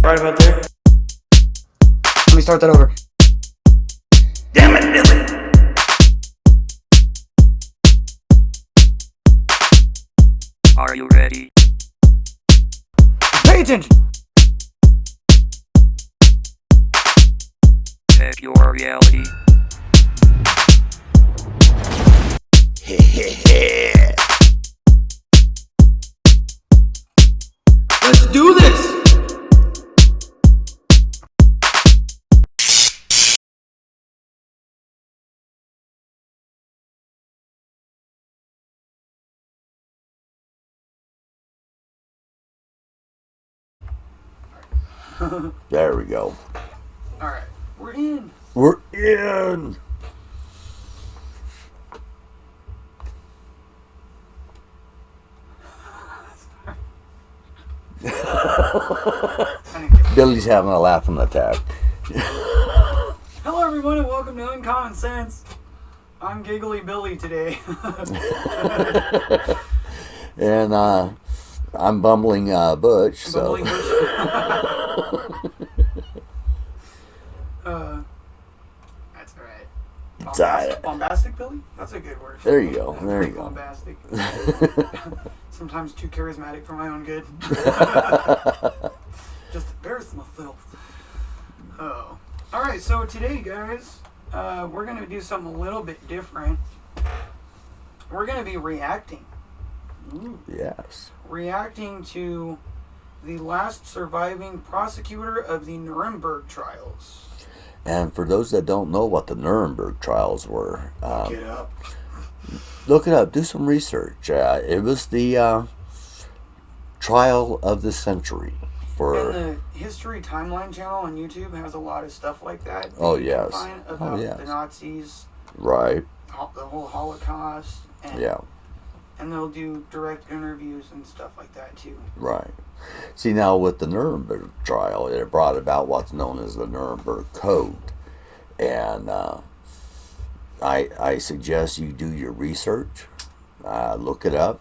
Right about there. Let me start that over. Damn it, Billy! Are you ready? Pay attention! Check your reality. Let's do this! There we go. Alright, we're in. We're in. Billy's having a laughing attack. Hello everyone and welcome to UnCommon Sense. I'm Giggly Billy today. And I'm bumbling Butch. So. Bumbling Butch. That's alright. Bombastic Billy? That's a good word. There you go. There you go. Bombastic. Sometimes too charismatic for my own good. Just embarrass myself. Oh. Alright, so today, guys, we're going to do something a little bit different. We're going to be reacting. Ooh. Yes. Reacting to the last surviving prosecutor of the Nuremberg Trials. And for those that don't know what the Nuremberg Trials were, Look it up. Look it up. Do some research. It was the trial of the century. And the History Timeline channel on YouTube has a lot of stuff like that. Oh, yes. About the Nazis. Right. The whole Holocaust. And, yeah. And they'll do direct interviews and stuff like that, too. Right. See, now with the Nuremberg trial, it brought about what's known as the Nuremberg Code. And I suggest you do your research. Look it up.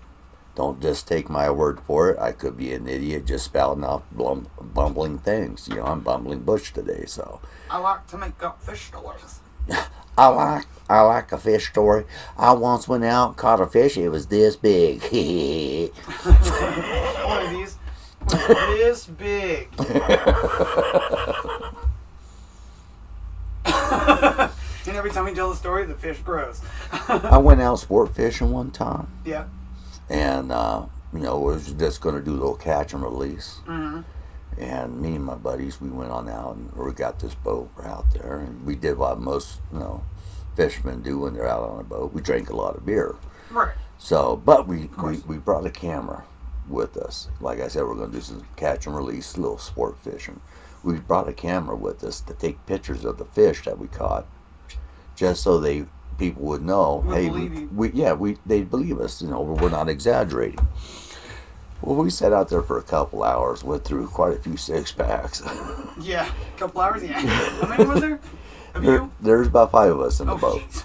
Don't just take my word for it. I could be an idiot just spouting off bumbling things. You know, I'm bumbling Butch today, so. I like to make up fish stories. I like a fish story. I once went out, caught a fish. It was this big. One of these was this big. And every time we tell the story, the fish grows. I went out sport fishing one time. Yeah. And, we was just going to do a little catch and release. Mm-hmm. And me and my buddies, we went on out and we got this boat. We're out there. And we did what most, fishermen do when they're out on a boat. We drank a lot of beer. Right. So, but we brought a camera with us. Like I said, we're going to do some catch and release, little sport fishing. We brought a camera with us to take pictures of the fish that we caught, just so people would know. Hey, they'd believe us. We're not exaggerating. Well, we sat out there for a couple hours, went through quite a few 6-packs. Yeah, a couple hours. Yeah. How many was there? There's about 5 of us in the boat. Geez.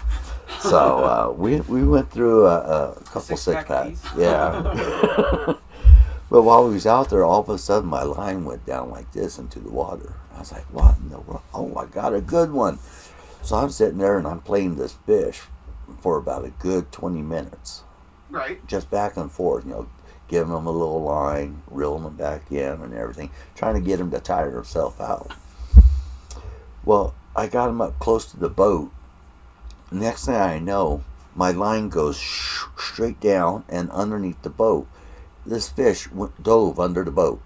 So we went through a couple 6-packs. Yeah. But while we was out there, all of a sudden my line went down like this into the water. I was like, what in the world? Oh, I got a good one. So I'm sitting there and I'm playing this fish for about a good 20 minutes. Right. Just back and forth, giving him a little line, reeling him back in and everything, trying to get him to tire himself out. Well, I got him up close to the boat. Next thing I know, my line goes straight down and underneath the boat. This fish dove under the boat.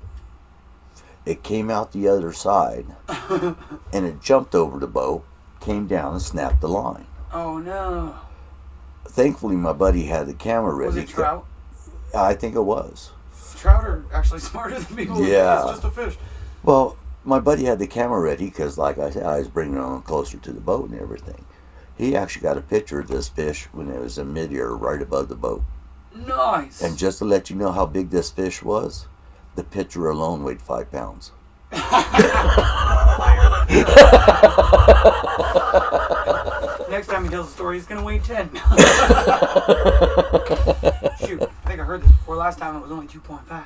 It came out the other side and it jumped over the boat, came down and snapped the line. Oh no. Thankfully my buddy had the camera ready. Was it trout? I think it was. Trout are actually smarter than people. Yeah. It's just a fish. Well, my buddy had the camera ready because, like I said, I was bringing it on closer to the boat and everything. He actually got a picture of this fish when it was in midair right above the boat. Nice. And just to let you know how big this fish was, the picture alone weighed 5 pounds. Next time he tells a story, he's going to weigh 10. Shoot, I think I heard this before. Last time it was only 2.5.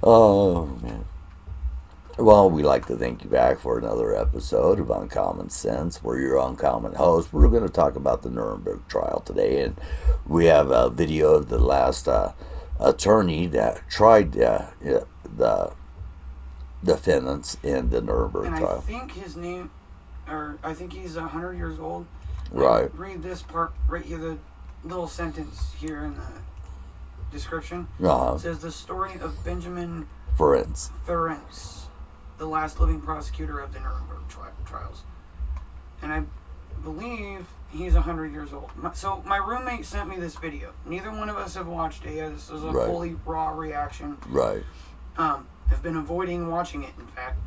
Oh, man. Well, we'd like to thank you back for another episode of Uncommon Sense. We're your uncommon host. We're going to talk about the Nuremberg trial today, and we have a video of the last attorney that tried the defendants in the Nuremberg And trial. I think his name, or I think he's 100 years old. Right. Read this part right here, the little sentence here in the description. Uh-huh. It says, the story of Benjamin Ferenc. Ferenc, the last living prosecutor of the Nuremberg Trials. And I believe he's 100 years old. So my roommate sent me this video. Neither one of us have watched it yet. This is a Right. fully raw reaction. Right. I've been avoiding watching it, in fact.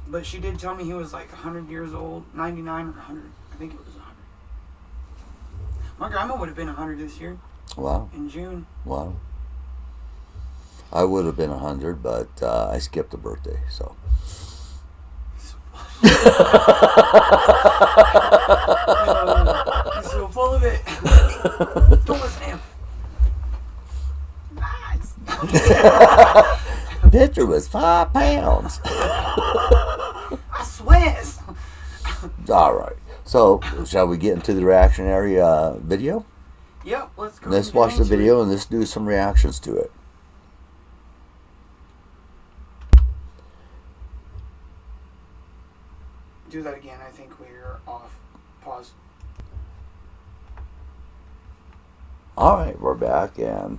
But she did tell me he was like 100 years old, 99 or 100. I think it was 100. My grandma would have been 100 this year Wow. in June. Wow. I would have been 100, but I skipped a birthday, so. He's so full of it. Don't listen to him. Nice. Picture was 5 pounds. I swear. All right. So, shall we get into the reactionary video? Yep, let's go. Let's watch the video and let's do some reactions to it. Do that again. I think we're off. Pause. All right, we're back, and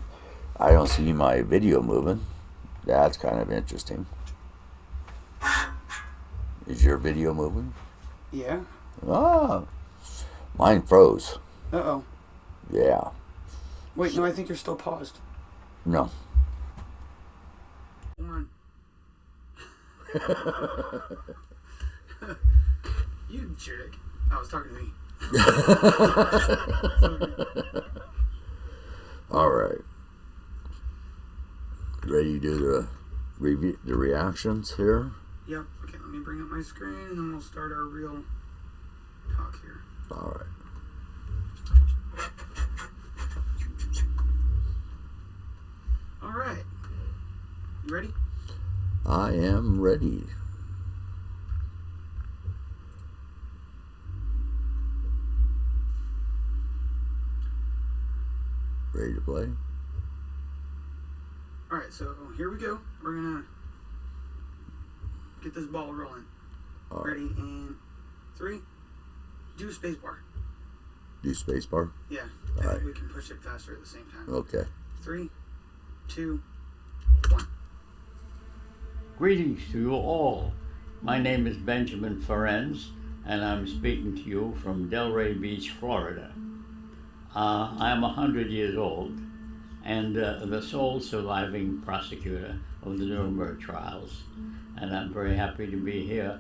I don't see my video moving. That's kind of interesting. Is your video moving? Yeah. Ah, mine froze. Uh-oh. Yeah. Wait, no, I think you're still paused. No. One. You jerk. I was talking to me. All right. Ready to do the review, the reactions here? Yep. Okay, let me bring up my screen and then we'll start our real talk here. All right. All right. You ready? I am ready. Ready to play? All right, so here we go. We're gonna get this ball rolling. All right. Ready? In 3. Do space bar. Do space bar? Yeah. All And right. we can push it faster at the same time. Okay. 3, 2, 1. Greetings to you all. My name is Benjamin Ferenc, and I'm speaking to you from Delray Beach, Florida. I am 100 years old and the sole surviving prosecutor of the Nuremberg Trials, and I'm very happy to be here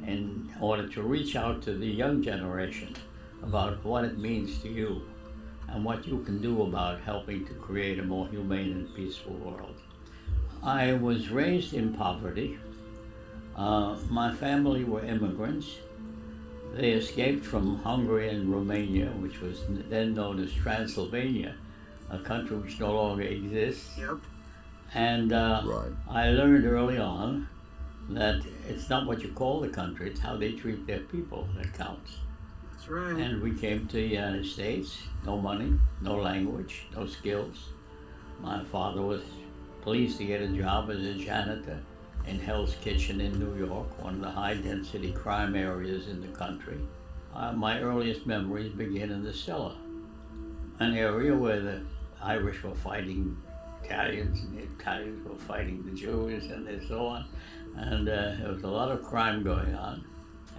in order to reach out to the young generation about what it means to you and what you can do about helping to create a more humane and peaceful world. I was raised in poverty. My family were immigrants. They escaped from Hungary and Romania, which was then known as Transylvania, a country which no longer exists. Yep. And Right. I learned early on that it's not what you call the country, it's how they treat their people that counts. That's right. And we came to the United States, no money, no language, no skills. My father was pleased to get a job as a janitor in Hell's Kitchen in New York, one of the high-density crime areas in the country. My earliest memories begin in the cellar, an area where the Irish were fighting Italians and the Italians were fighting the Jews and so on. And there was a lot of crime going on.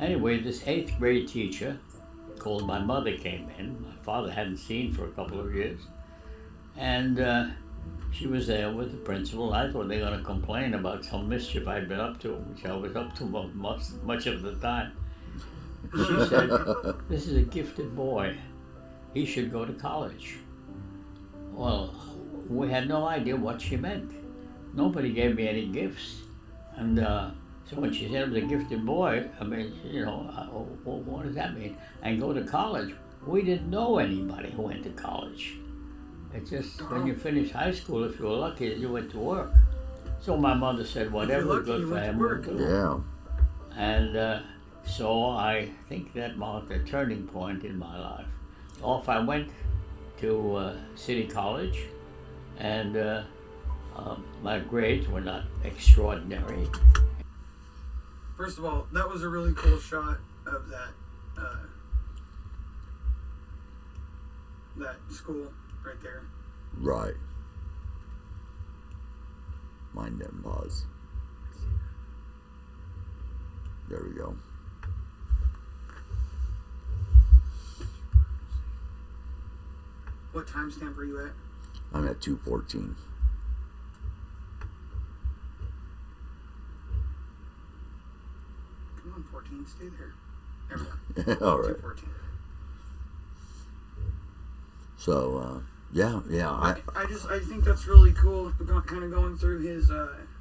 Anyway, this 8th grade teacher called my mother came in. My father hadn't seen for a couple of years. And she was there with the principal. I thought they were going to complain about some mischief I'd been up to, which I was up to much of the time. She said, "This is a gifted boy. He should go to college." Well, we had no idea what she meant. Nobody gave me any gifts. And so when she said it was a gifted boy, I mean, what does that mean? And go to college. We didn't know anybody who went to college. It's just when you finish high school, if you were lucky, you went to work. So my mother said, whatever's lucky, good you for went to him, work. we'll do. Yeah. And so I think that marked a turning point in my life. Off I went to City College, and my grades were not extraordinary. First of all, that was a really cool shot of that school right there. Right. Mine didn't pause. There we go. What timestamp are you at? I'm at 2:14. Come on, 14, stay there. There we go. All right. 2:14. So, yeah. I think that's really cool. Kind of going through his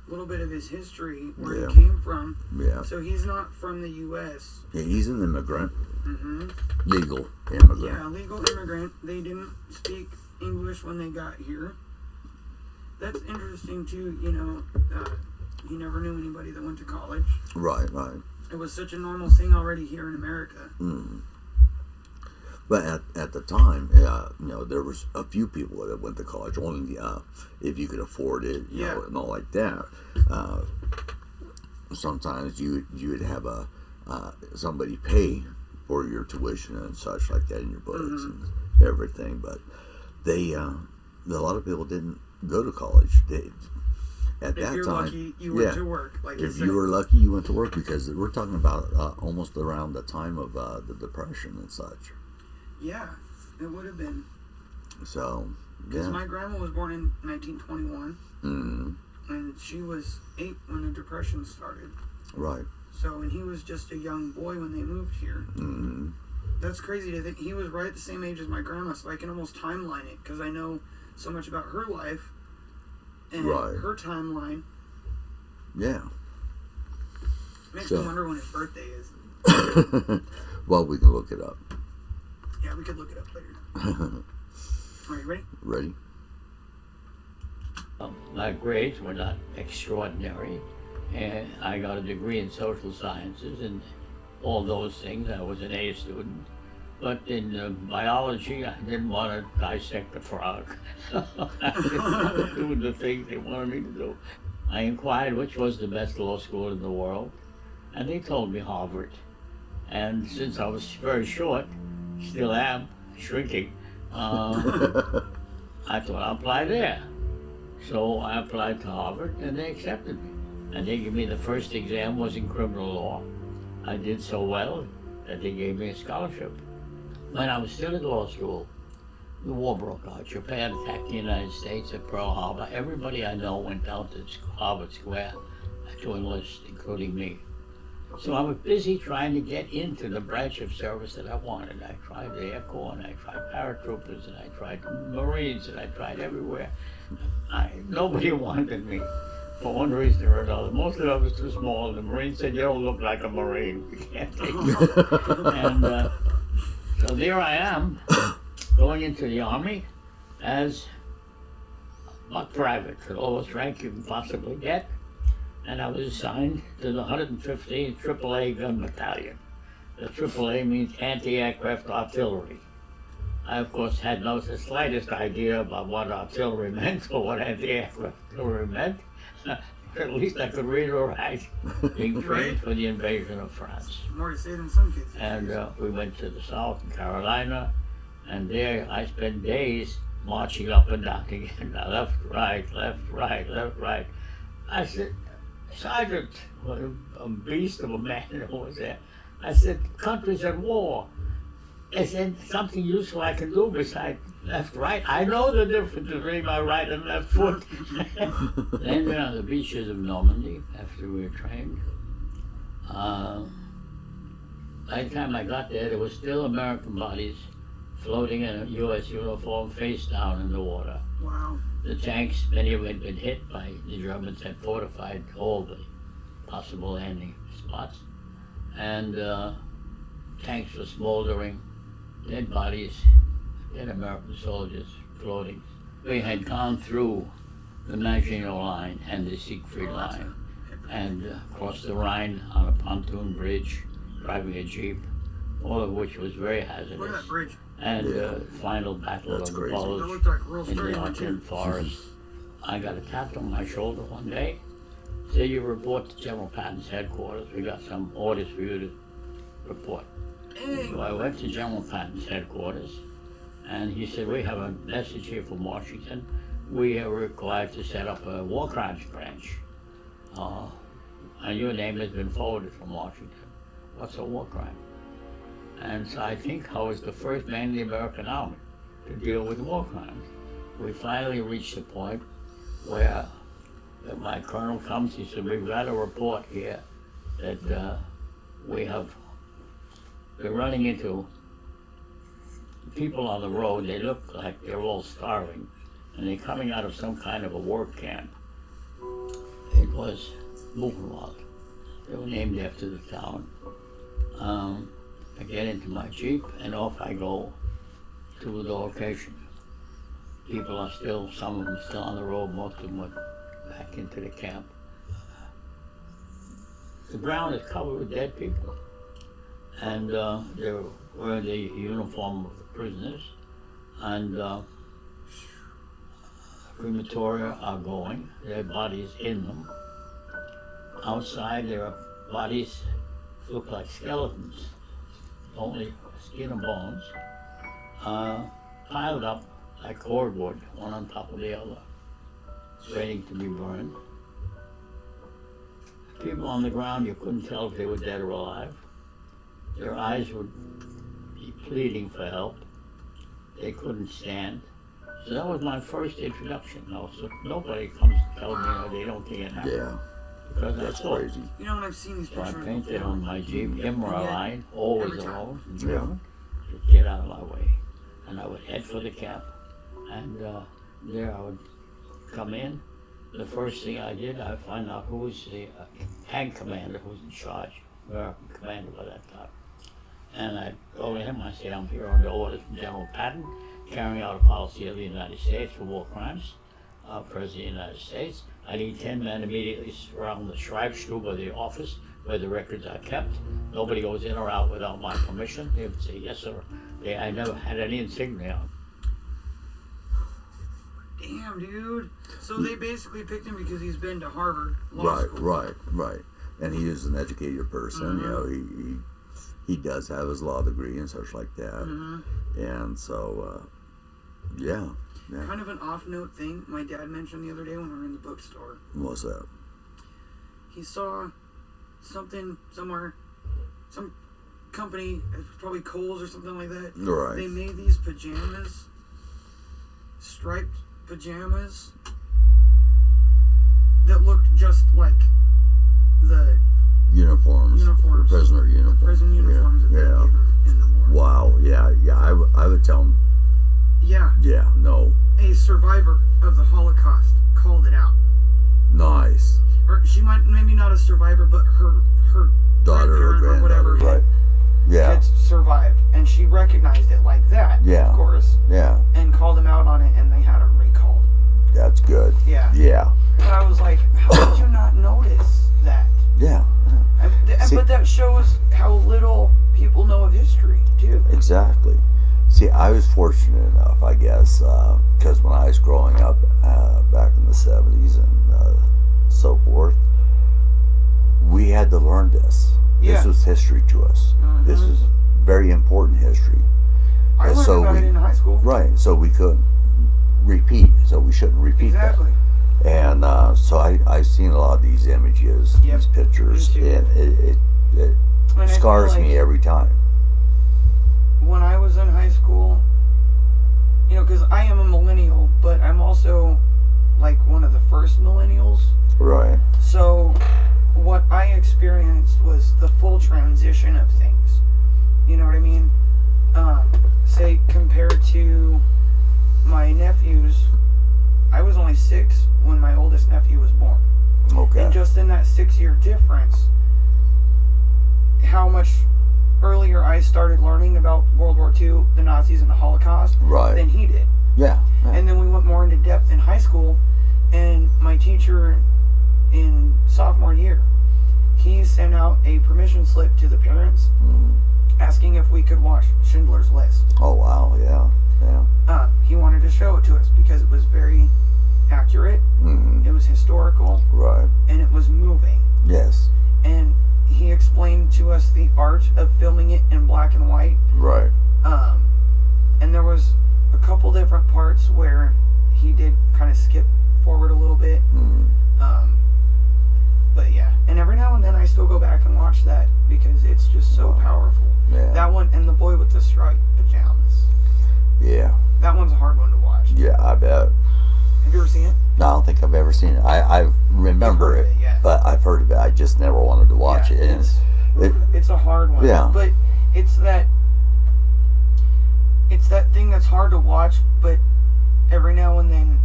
little bit of his history, where Yeah. he came from. Yeah. So he's not from the U.S. Yeah, he's an immigrant. Mm-hmm. Legal immigrant. Yeah, legal immigrant. They didn't speak English when they got here. That's interesting too. You know, he never knew anybody that went to college. Right. It was such a normal thing already here in America. Mm. But at the time, you know, there was a few people that went to college, only if you could afford it, you know, and all like that. Sometimes you would have somebody pay for your tuition and such like that in your books and everything. But a lot of people didn't go to college. At If that you're time, lucky, you went to work. Like if you were lucky, you went to work, because we're talking about almost around the time of the Depression and such. Yeah, it would have been. So, Because yeah. my grandma was born in 1921, Mm-hmm. and she was 8 when the Depression started. Right. So, and he was just a young boy when they moved here. Mm-hmm. That's crazy to think. He was right at the same age as my grandma, so I can almost timeline it, because I know so much about her life and Right. her timeline. Yeah. Makes So- me wonder when his birthday is. Well, we can look it up. Yeah, we could look it up later. Are you ready? Ready? My grades were not extraordinary, and I got a degree in social sciences and all those things. I was an A student. But in biology, I didn't want to dissect a frog. I didn't want to do the things they wanted me to do. I inquired which was the best law school in the world, and they told me Harvard. And since I was very short, still am, shrinking, I thought I'll apply there. So I applied to Harvard, and they accepted me. And they gave me the first exam was in criminal law. I did so well that they gave me a scholarship. When I was still in law school, the war broke out. Japan attacked the United States at Pearl Harbor. Everybody I know went down to Harvard Square to enlist, including me. So I was busy trying to get into the branch of service that I wanted. I tried the Air Corps, and I tried paratroopers, and I tried Marines, and I tried everywhere. Nobody wanted me for one reason or another. Most of them was too small. The Marines said, "You don't look like a Marine. We can't take you." And so there I am, going into the Army as a private, the lowest rank you can possibly get. And I was assigned to the 115th AAA Gun Battalion. The AAA means anti-aircraft artillery. I, of course, had no the slightest idea about what artillery meant or what anti-aircraft artillery meant. At least I could read or write, being trained for the invasion of France. More to say than some kids. And we went to the South in Carolina, and there I spent days marching up and down again, left, right, left, right, left, right. I said, "Sergeant," what a beast of a man it was there. I said, "The country's at war. Is there something useful I can do besides left, right? I know the difference between my right and left foot." Landed on the beaches of Normandy after we were trained. By the time I got there were still American bodies floating in a U.S. uniform face down in the water. Wow. The tanks, many of them had been hit by the Germans, had fortified all the possible landing spots. And tanks were smoldering, dead bodies, dead American soldiers floating we had gone through the Maginot Line and the Siegfried Line and crossed the Rhine on a pontoon bridge, driving a Jeep, all of which was very Look at hazardous. that bridge. And Yeah. Final battle That's of the crazy. That Bulge looked like a real in story the one too. Ardennes Forest. I got a tap on my shoulder one day. Say you report to General Patton's headquarters. We got some orders for you to report. Hey, So I went to General Patton's headquarters, and he said, we have a message here from Washington. We are required to set up a war crimes branch. And your name has been forwarded from Washington. What's a war crime? And so I think I was the first man in the American Army to deal with war crimes. We finally reached the point where my colonel comes, he said, we've got a report here that we're running into people on the road. They look like they're all starving, and they're coming out of some kind of a work camp. It was Buchenwald. They were named after the town. I get into my Jeep, and off I go to the location. People are still, some of them still on the road, most of them went back into the camp. The ground is covered with dead people. And they were wearing the uniform of the prisoners. And crematoria are going, their bodies in them. Outside there are bodies look like skeletons, only skin and bones, piled up like cordwood, one on top of the other, waiting to be burned. People on the ground, you couldn't tell if they were dead or alive. Their eyes would be pleading for help. They couldn't stand. So that was my first introduction. So nobody comes to tell me they don't think it happened. Yeah, Because that's I saw it. crazy. you know when I've seen these So I pictures painted before. on my Jeep, him or a line, always Every time. alone, Yeah. to get out of my way. And I would head for the camp. And there I would come in. The first thing I did, I find out who was the tank commander who was in charge, American commander by that time. And I go to him, I say, I'm here under orders from General Patton, carrying out a policy of the United States for war crimes. President of the United States. I need 10 men immediately surround the Schreibstube of the office where the records are kept. Nobody goes in or out without my permission. They would say, yes, sir. I never had any insignia on. Damn, dude. So they basically picked him because he's been to Harvard Law School. Right. And he is an educated person. You know, he does have his law degree and such like that. And so, yeah. Kind of an off-note thing my dad mentioned the other day when we were in the bookstore. What's that? He saw something somewhere, some company, probably Kohl's or something like that. Right. They made these pajamas, striped pajamas, that looked just like the Uniforms. Uniforms. Prisoner uniforms. prison uniforms that they Yeah. gave them in the war. Wow. Yeah. I would tell him. Yeah, Yeah. No. a survivor of the Holocaust called it out. Nice. Or she might, maybe not a survivor, but her Daughter or grandparent or granddaughter. whatever Right. Yeah. had survived, and she recognized it like that. Yeah. Of course, Yeah. and called him out on it, and they had him recalled. That's good. Yeah. Yeah. And I was like, how did you not notice that? Yeah. See- But that shows how little people know of history, too. Exactly. See, I was fortunate enough, I guess, because when I was growing up back in the 70s and so forth, we had to learn this. Yeah. This was history to us. This was very important history. I And learned so about it in high school. Right, so we couldn't repeat, so we shouldn't repeat Exactly. that. And so I've seen a lot of these images, Yep, these pictures, me too. and it And I feel scars like me every time. when I was in high school, you know, because I am a millennial, but I'm also like one of the first millennials. Right. So what I experienced was the full transition of things. You know what I mean? Say compared to my nephews, I was only 6 when my oldest nephew was born. Okay. And just in that 6-year difference, how much earlier I started learning about World War II, the Nazis, and the Holocaust Right. than he did. Yeah. And then we went more into in high school, and my teacher in sophomore year, he sent out a permission slip to the parents asking if we could watch Schindler's List. Oh, wow. Yeah. He wanted to show it to us because it was very accurate, it was historical, Right. and it was moving. Yes. And he explained to us the art of filming it in black and white. Right. And there was a couple different parts where he did kind of skip forward a little bit. But yeah, and every now and then I still go back and watch that because it's just so powerful. Yeah. That one and The Boy with the Striped Pajamas. Yeah. That one's a hard one to watch. Yeah, I bet. Have you ever seen it? No, I don't think I've ever seen it. I remember You've heard it, of it, yeah. but I've heard of it. I just never wanted to watch it. And It's a hard one. Yeah. But it's that thing that's hard to watch, but every now and then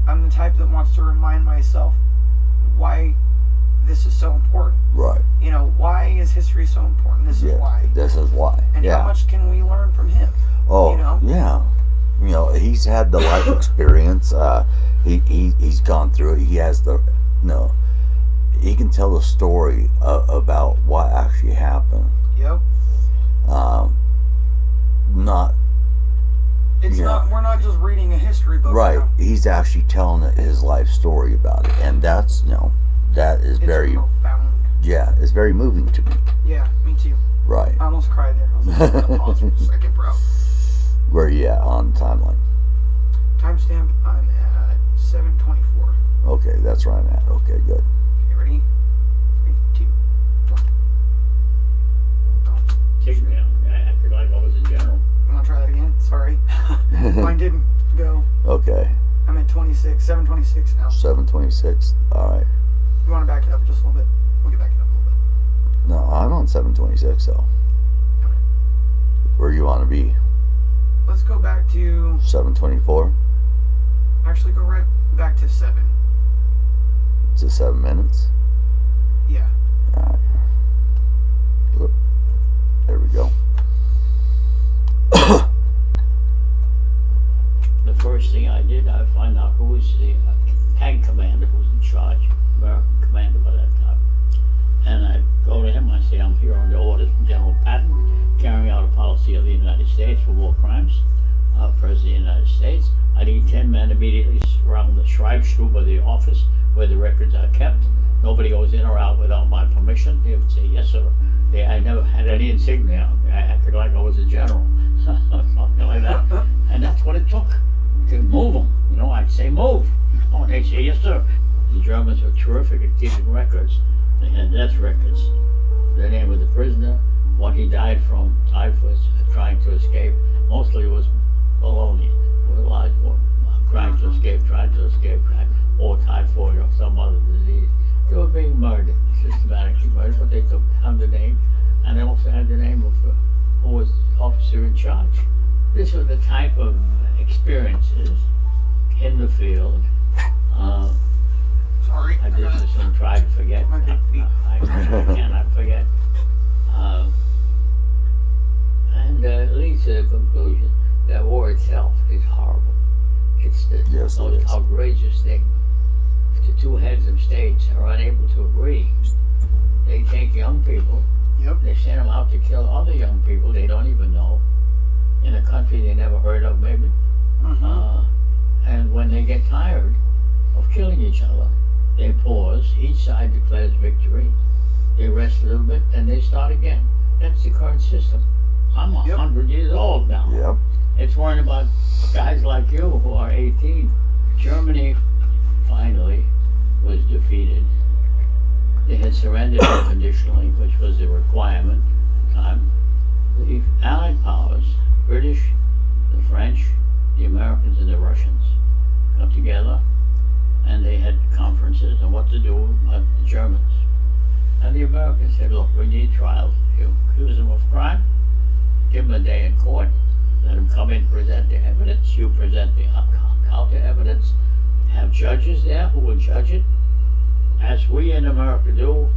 I'm the type that wants to remind myself why this is so important. right. You know, why is history so important? This is why. This is why. And yeah. how much can we learn from him? Oh, you know? yeah. You know, he's had the life experience. He's gone through it. He has he can tell the story about what actually happened. Yep. We're not just reading a history book. Right. Now. He's actually telling his life story about it, and that's that is It's very profound. yeah, it's very moving to me. Yeah, me too. Right. I almost cried there. I was like, I'm gonna pause for a second, bro. Where are you at on the timeline? Timestamp, I'm at 7:24. Okay, that's where I'm at. Okay, good. Okay, ready? 3, 2, 1. Oh, Signal. I acted like I was a general. you want to try that again? Sorry. Mine didn't go. Okay, I'm at 7:26 now. 7:26. All right. You want to back it up just a little bit? We'll get back it up a little bit. No, I'm on 7:26 though. Okay. Where you want to be? Let's go back to, 7:24 actually go right back to 7. to 7 minutes. Yeah. All right. Look. There we go. The first thing I did, I find out who was the tank commander who was in charge, American commander by that time. And I go to him, I say, I'm here on the orders from General Patton, carrying out a policy of the United States for war crimes. President of the United States. I need 10 men immediately surround the Schreibstube, the office where the records are kept. Nobody goes in or out without my permission. They would say, yes, sir. I never had any insignia. I acted like I was a general. Something like that. And that's what it took to move them. You know, I'd say, move. Oh, and they'd say, yes, sir. The Germans were terrific at keeping records. They had death records. The name of the prisoner, what he died from, typhus, trying to escape. Mostly it was baloney. Trying to escape, or typhoid or some other disease. They were being murdered, systematically murdered, but they took down the name, and they also had the name of who was the officer in charge. This was the type of experiences in the field. Sorry. I did this and try to forget. My big feet. I cannot forget. And it leads to the conclusion that war itself is horrible. It's the Yes, it most is. outrageous thing. If the two heads of states are unable to agree, they take young people, Yep. they send them out to kill other young people they don't even know, in a country they never heard of maybe. And when they get tired of killing each other, they pause, each side declares victory, they rest a little bit, and they start again. That's the current system. I'm 100 years old now. Yep. It's worrying about guys like you who are 18. Germany finally was defeated. They had surrendered unconditionally, which was a requirement at the time. The Allied powers, British, the French, the Americans, and the Russians got together and they had conferences on what to do about the Germans. And the Americans said, look, we need trials. You accuse them of crime, give them a day in court, let them come in, present the evidence, you present the counter evidence, have judges there who will judge it, as we in America do.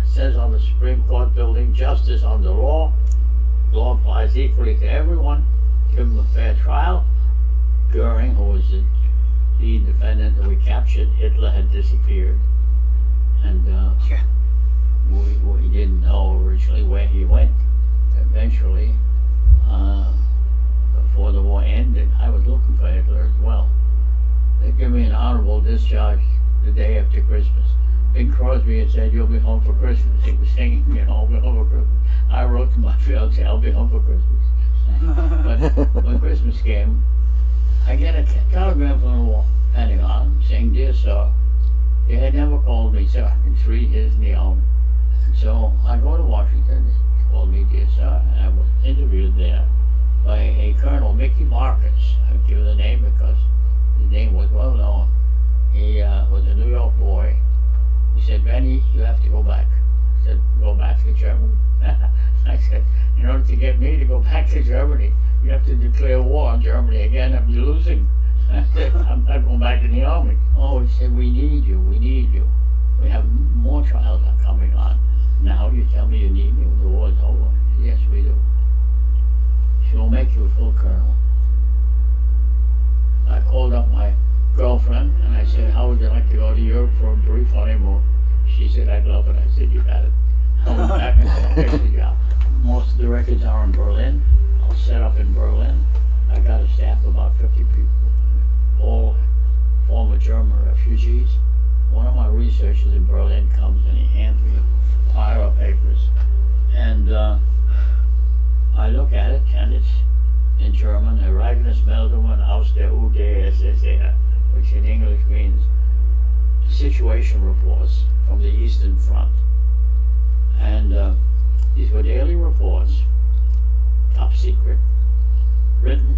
It says on the Supreme Court building, justice under law. Law applies equally to everyone. Give them a fair trial. Goering, who was the the defendant that we captured, Hitler had disappeared. And Yeah. we didn't know originally where he went. Eventually, before the war ended, I was looking for Hitler as well. They gave me an honorable discharge the day after Christmas. Bing Crosby had said, "You'll be home for Christmas." He was singing, "I'll be home for Christmas." I wrote to my fiancée, "I'll be home for Christmas." But when Christmas came, I get a telegram from the Pentagon saying, "Dear sir, you had never called me, sir, in 3 years in the Army." And so I go to Washington. He called me, "Dear sir," and I was interviewed there by a Colonel, Mickey Marcus. I give the name because his name was well known. He was a New York boy. He said, "Benny, you have to go back." I said, "Go back to Germany?" I said, "In order to get me to go back to Germany, you have to declare war on Germany again. I'm losing." I said, "I'm not going back in the Army." "Oh," he said, "we need you. We need you. We have more trials are coming on. Now you tell me you need me when the war is over." I said, "Yes, we do. She will make you a full colonel." I called up my girlfriend and I said, "How would you like to go to Europe for a brief honeymoon?" She said, "I'd love it." I said, "You got it." I went back and fixed the job. Most of the records are in Berlin. I'll set up in Berlin. I got a staff of about 50 people, all former German refugees. One of my researchers in Berlin comes and he hands me a pile of papers. And I look at it and it's in German, Ereignismeldungen aus der UdSSR, which in English means situation reports from the Eastern Front. And these were daily reports, top secret, written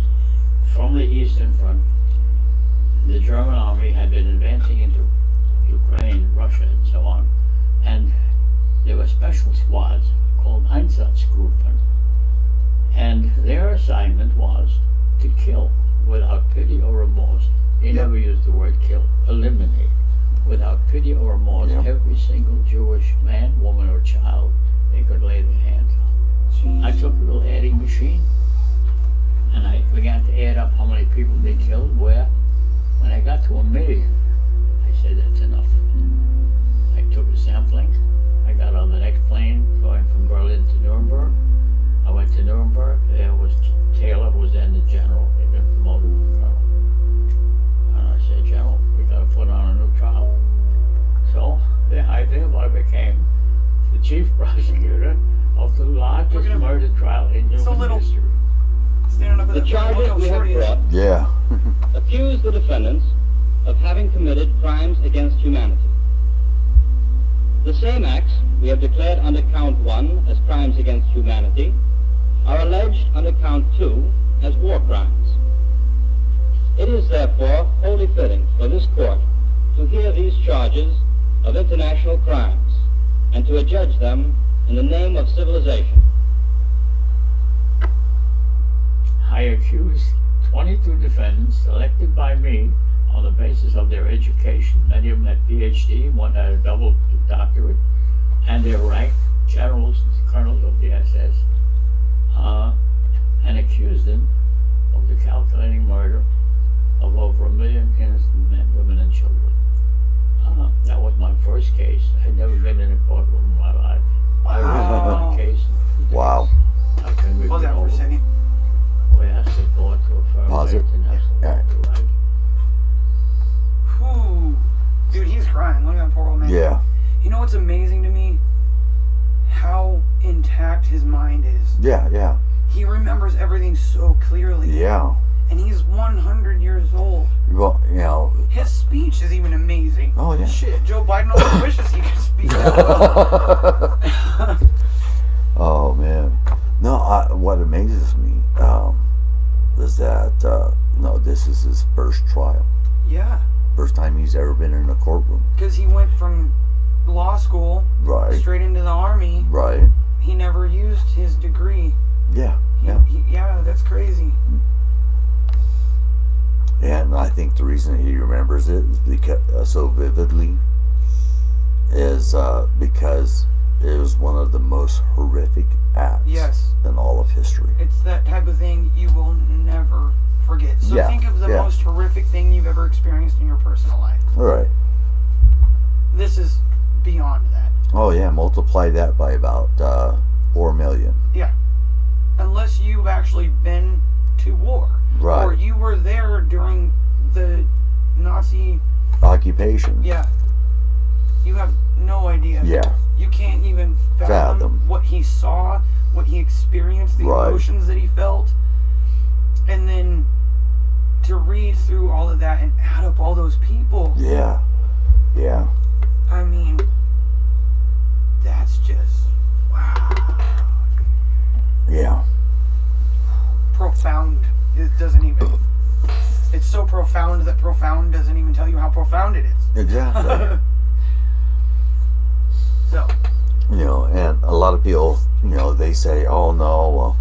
from the Eastern Front. The German army had been advancing into Ukraine, Russia, and so on. And there were special squads called Einsatzgruppen. And their assignment was to kill without pity or remorse. They never used the word kill, eliminate without pity or remorse every single Jewish man, woman, or child they could lay their hands on. I took a little adding machine and I began to add up how many people they killed, where. When I got to 1 million, I said, "That's enough." I took a sampling. I got on the next plane going from Berlin to Nuremberg. I went to Nuremberg. There was Taylor, who was then the general. He'd been promoted to colonel. And I said, "General, we got to put on a new trial." So I thereby became the chief prosecutor of the largest murder trial in human history. Standing up at The charges we have brought Yeah. accuse the defendants of having committed crimes against humanity. The same acts we have declared under count 1 as crimes against humanity are alleged under count 2 as war crimes. It is therefore wholly fitting for this court to hear these charges of international crimes and to adjudge them in the name of civilization. I accused 22 defendants selected by me on the basis of their education. Many of them had PhD, one had a double doctorate, and their rank, generals and colonels of the SS, and accused them of the calculating murder of over 1 million innocent men, women, and children. That was my first case. I had never been in a courtroom in my life. I wrote one case. Wow. I couldn't What was that for a second? We asked the court to affirm Pause the it. international All right. right. Whew. Dude, he's crying. Look at that poor old man. Yeah. You know what's amazing to me? How intact his mind is. Yeah. Yeah. He remembers everything so clearly. Yeah. And he's 100 years old. Well, you know. His speech is even amazing. Oh, yeah. Shit, Joe Biden only wishes he could speak that well. Oh man, no. What amazes me is that no, this is his first trial. Yeah, First time he's ever been in a courtroom. because he went from law school Right. straight into the army. Right. He never used his degree. Yeah. He, Yeah. yeah, that's crazy. And I think the reason he remembers it is because so vividly is because it was one of the most horrific acts Yes. in all of history. It's that type of thing you will never forget. So Yeah, think of the yeah. most horrific horrific thing you've ever experienced in your personal life. Right. This is beyond that. Oh yeah, multiply that by about 4 million. Yeah. Unless you've actually been to war. Right. Or you were there during the Nazi... Occupation. Yeah. You have no idea. Yeah. You can't even fathom what he saw, what he experienced, the Right. emotions that he felt. And then to read through all of that and add up all those people. Yeah. Yeah. I mean, that's just, wow. Yeah. Profound. It doesn't even, it's so profound that profound doesn't even tell you how profound it is. Exactly. So, You know, and a lot of people, you know, they say, oh no,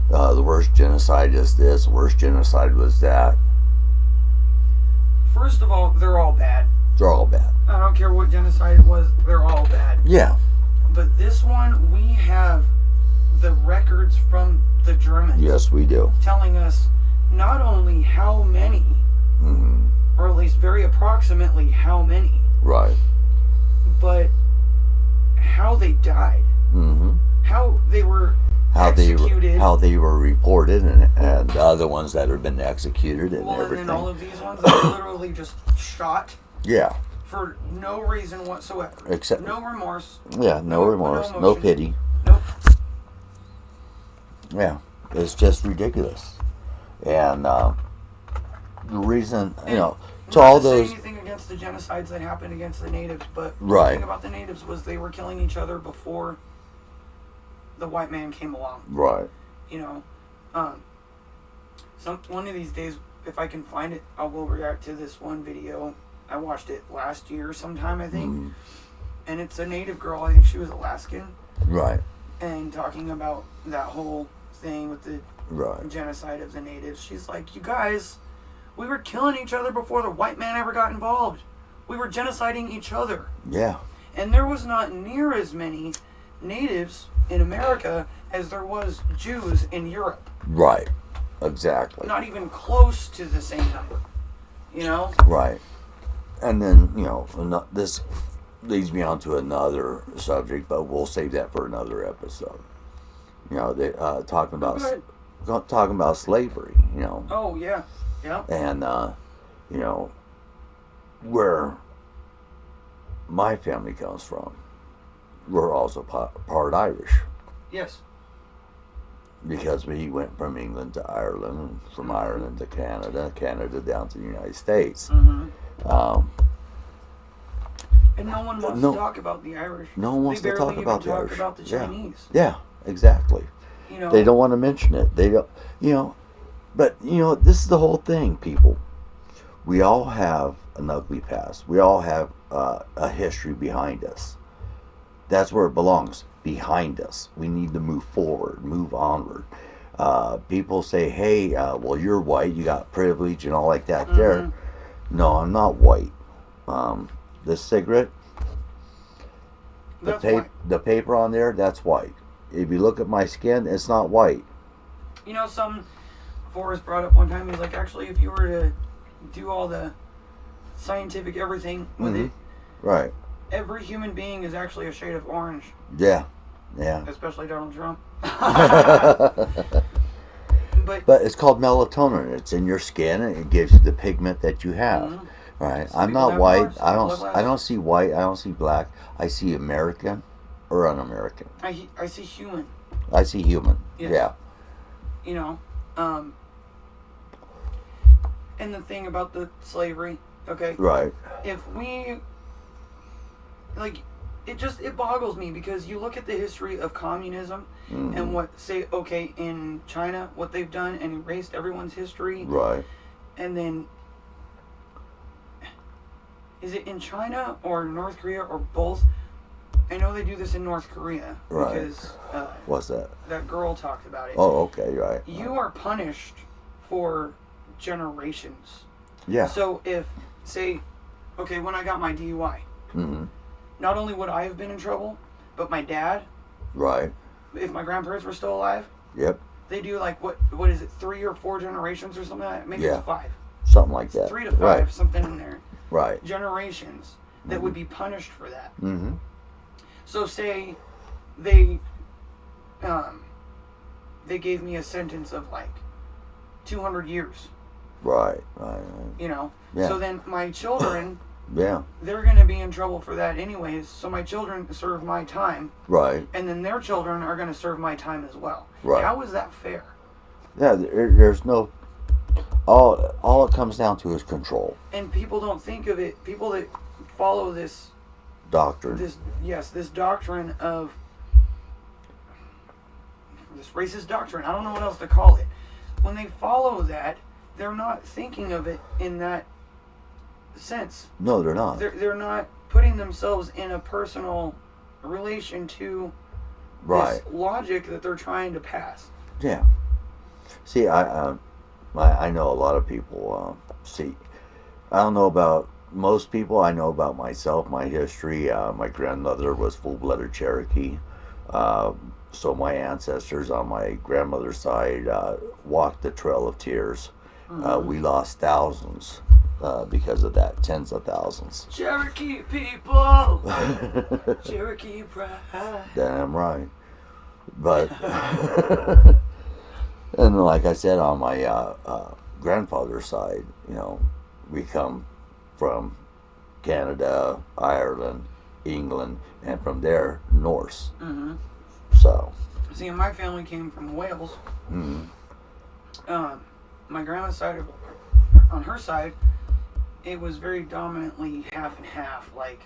well, the worst genocide is this, the worst genocide was that. first of all, they're all bad. They're all bad. I don't care what genocide it was, they're all bad. Yeah. But this one, we have the records from the Germans Yes, we do. telling us not only how many, Hmm. or at least very approximately how many, Right. but how they died, Hmm. how they were How executed. how they were reported, and the other ones that have been executed and well, and everything. then all of these ones that are literally just shot Yeah. for no reason whatsoever. Except- no remorse. Yeah. No remorse. No emotion. pity. Nope. Yeah. It's just ridiculous. And the reason, you know, to Not all to say those. anything against the genocides that happened against the natives, but Right. the thing about the natives was they were killing each other before the white man came along. Right. You know, one of these days, if I can find it, I will react to this one video. I watched it last year sometime, I think, Mhm. and it's a native girl. I think she was Alaskan, Right. and talking about that whole thing with the Right. genocide of the natives. She's like, you guys, we were killing each other before the white man ever got involved. We were genociding each other. Yeah. And there was not near as many natives in America as there was Jews in Europe. Right. Exactly. Not even close to the same number. You know? Right. And then, you know, this leads me on to another subject, but we'll save that for another episode. You know, they talking about slavery, you know. Oh, yeah. Yeah. And you know, where my family comes from, we're also part Irish, Yes. because we went from England to Ireland, and from Ireland to Canada, Canada down to the United States. Mm-hmm. Um, And no one wants No- to talk about the Irish. no one wants They to barely talk about even the talk Irish. about the Yeah. Chinese. yeah, exactly. You know? They don't want to mention it. They don't, you know. But you know, this is the whole thing, people. We all have an ugly past. We all have a history behind us. That's where it belongs, behind us. We need to move forward, move onward. People say, hey, well, you're white, you got privilege and all like that there. No, I'm not white. This cigarette, That's white. the paper on there, that's white. If you look at my skin, it's not white. You know, Forrest brought up one time, he's like, actually, if you were to do all the scientific everything with it, Right. every human being is actually a shade of orange, Yeah. Yeah. especially Donald Trump. But it's called melatonin. It's in your skin, and it gives you the pigment that you have. Mhm. Right. Some I'm people not have white. Mars, some people have I don't see white. I don't see black. I see American or un-American. I see human, I see human. Yes. Yeah. you know. And the thing about the slavery, okay, Right. if we, like, it boggles me, because you look at the history of communism Mhm. and what, say, okay, in China, what they've done and erased everyone's history, Right. and then, is it in China or North Korea or both? I know they do this in North Korea, Right. because What's that? that girl talked about it. Oh, okay. Right. You are punished for generations. Yeah. So if, say, okay, when I got my DUI, Hmm. not only would I have been in trouble, but my dad, Right. if my grandparents were still alive, Yep. they do like, what is it, 3 or 4 generations or something like that? Maybe Yeah. it's 5. Something like that. 3 to 5, Right. something in there. Right. Generations that would be punished for that. Mm-hmm. So say they gave me a sentence of like 200 years, Right. Right. you know. Yeah. So then my children, Yeah. they're going to be in trouble for that anyways. So my children serve my time, Right. and then their children are going to serve my time as well. Right. How is that fair? Yeah. There's no. All it comes down to is control. And people don't think of it. People that follow this Doctrine. this doctrine of this racist doctrine. I don't know what else to call it. When they follow that, they're not thinking of it in that sense. No, they're not. They're not putting themselves in a personal relation to Right. this logic that they're trying to pass. Yeah. See, I know a lot of people. See, I don't know about most people. I know about myself, my history. My grandmother was full-blooded Cherokee. So my ancestors on my grandmother's side walked the Trail of Tears. We lost thousands because of that, tens of thousands. Cherokee people, Cherokee pride. Damn right. But, and like I said, on my grandfather's side, you know, we come from Canada, Ireland, England, and from there, Norse. Mm-hmm. So. See, my family came from Wales. Mm-hmm. My grandma's side, on her side, it was very dominantly half and half. Like,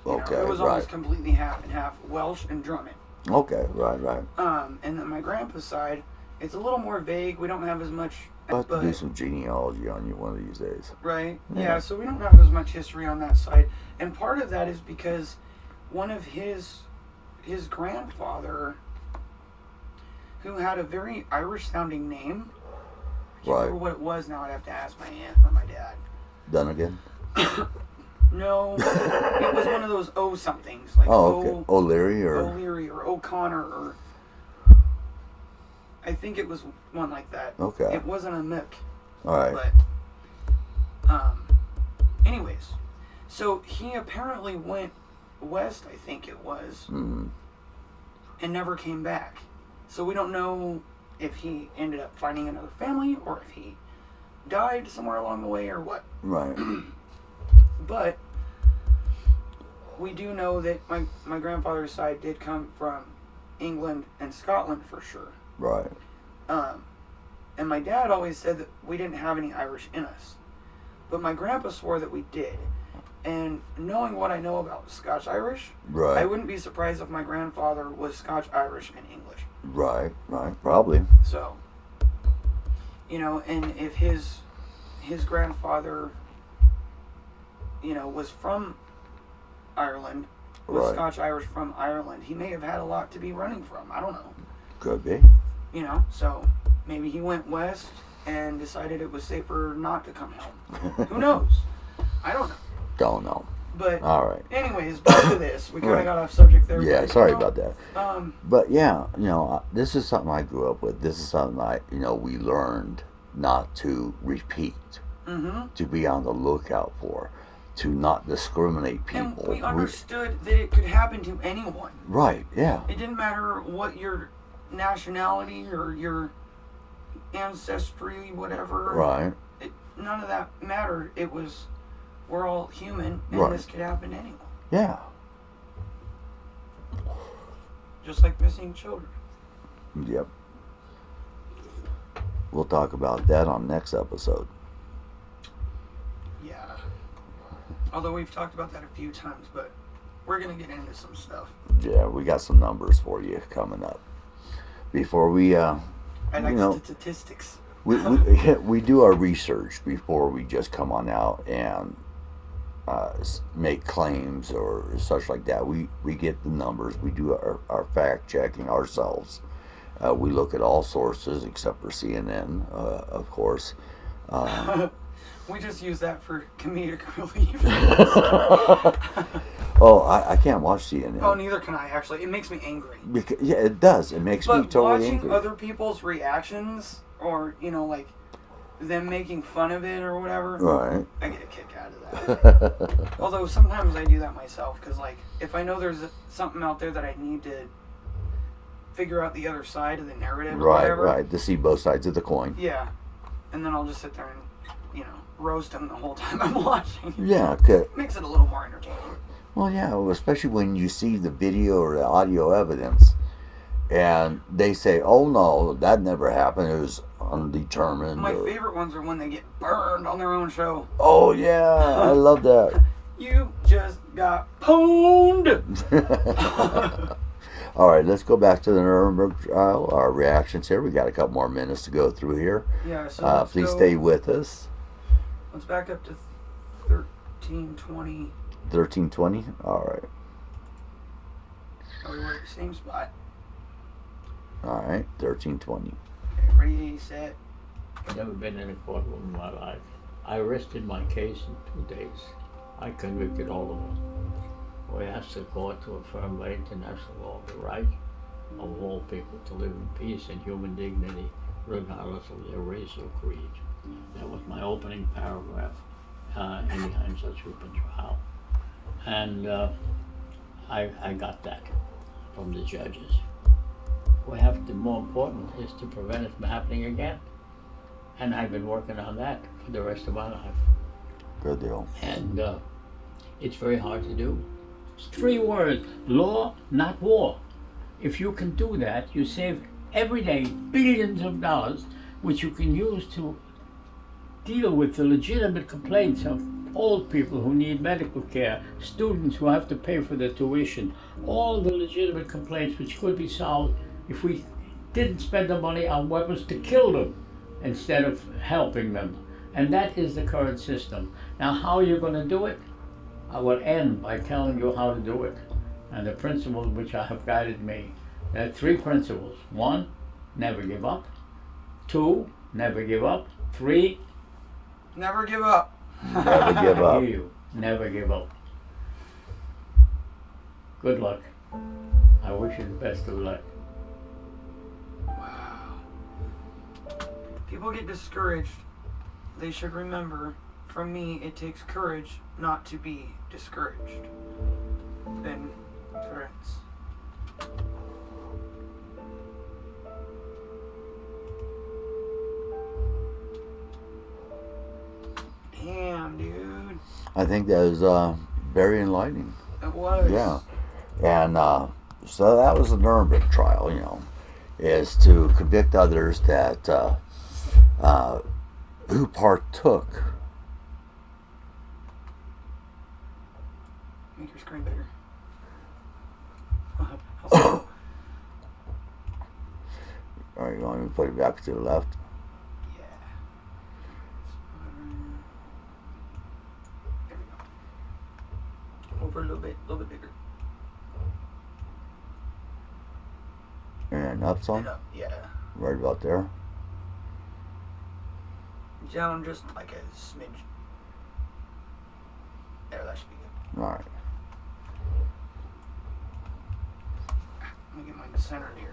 you know, Okay, it was right. almost completely half and half Welsh and Drummond. Okay, right. And then my grandpa's side, it's a little more vague. We don't have as much. I'll have to do But, some genealogy on you one of these days. right? Yeah. Yeah, so we don't have as much history on that side. And part of that is because one of his grandfather, who had a very Irish-sounding name, I can't Right. remember what it was now. I'd have to ask my aunt or my dad. Dunnigan? No, it was one of those O somethings, like Oh, okay. O'Leary or? O'Leary or O'Connor, or I think it was one like that. Okay. It wasn't a Mick, All right. but anyways, so he apparently went west, I think it was, Mm-hmm. and never came back. So we don't know if he ended up finding another family or if he died somewhere along the way or what. Right. But we do know that my grandfather's side did come from England and Scotland for sure. Right. And my dad always said that we didn't have any Irish in us. But my grandpa swore that we did. And knowing what I know about Scotch-Irish, Right. I wouldn't be surprised if my grandfather was Scotch-Irish and English. Right. Probably. So, you know, and if his grandfather, you know, was from Ireland, was Right. Scotch-Irish from Ireland, he may have had a lot to be running from. I don't know. Could be. You know, so maybe he went west and decided it was safer not to come home. Who knows? I don't know. Don't know. But All right. anyways, back to this. We kind of Right. got off subject there. Yeah, but, sorry you know, about that. But yeah, you know, this is something I grew up with. This is something we learned not to repeat, to be on the lookout for, to not discriminate And people. we understood that it could happen to anyone. Right, yeah. It didn't matter what your nationality or your ancestry, whatever. Right. None of that mattered. It was, we're all human, and Right. this could happen to anyone. Yeah. Just like missing children. Yep. We'll talk about that on next episode. Yeah. Although we've talked about that a few times, but we're going to get into some stuff. Yeah, we got some numbers for you coming up. Before we, I like you know, statistics. we do our research before we just come on out and make claims or such like that. We get the numbers. We do our fact checking ourselves. We look at all sources except for CNN, of course. We just use that for comedic relief. Oh, I can't watch CNN. Oh, neither can I, actually. It makes me angry. Because, yeah, it does. It makes me But totally watching angry. other people's reactions, or, you know, like, them making fun of it or whatever, Right. I get a kick out of that. Although sometimes I do that myself, because like if I know there's something out there that I need to figure out the other side of the narrative or Right, whatever. right. To see both sides of the coin. Yeah, and then I'll just sit there and roast them the whole time I'm watching. Yeah, good. Makes it a little more entertaining. Well, yeah, especially when you see the video or the audio evidence, and they say, "Oh no, that never happened. It was undetermined." My favorite ones are when they get burned on their own show. Oh yeah, I love that. You just got pwned. All right, let's go back to the Nuremberg trial. Our reactions here. We got a couple more minutes to go through here. Yeah, so Please stay with us. Let's back up to 1320. 1320. All right. Oh, we were at the same spot. All right. 1320. Okay, ready, set. I've never been in a courtroom in my life. I arrested my case in 2 days. I convicted all of them. We asked the court to affirm by international law the right of all people to live in peace and human dignity, regardless of their race or creed. That was my opening paragraph in the Heinz Rupin trial. And I got that from the judges. More important is to prevent it from happening again. And I've been working on that for the rest of my life. Good deal. And it's very hard to do. It's 3 words: law, not war. If you can do that, you save every day billions of dollars, which you can use to deal with the legitimate complaints of old people who need medical care, students who have to pay for their tuition, all the legitimate complaints which could be solved if we didn't spend the money on weapons to kill them instead of helping them. And that is the current system. Now, how are you going to do it? I will end by telling you how to do it and the principles which have guided me. There are 3 principles. 1, never give up. 2, never give up. 3, never give up. Never give I up. hear you. Never give up. Good luck. I wish you the best of luck. Wow. People get discouraged. They should remember, from me, it takes courage not to be discouraged. Ben Ferenc. Damn, dude. I think that was very enlightening. It was. Yeah. And so that was the Nuremberg trial, is to convict others that who partook. Make your screen bigger. All right, you want me to put it back to the left? Yeah. There we go. Over a little bit bigger. And up some? And up, yeah. Right about there. Down just like a smidge. There, that should be good. All right. Let me get mine centered here.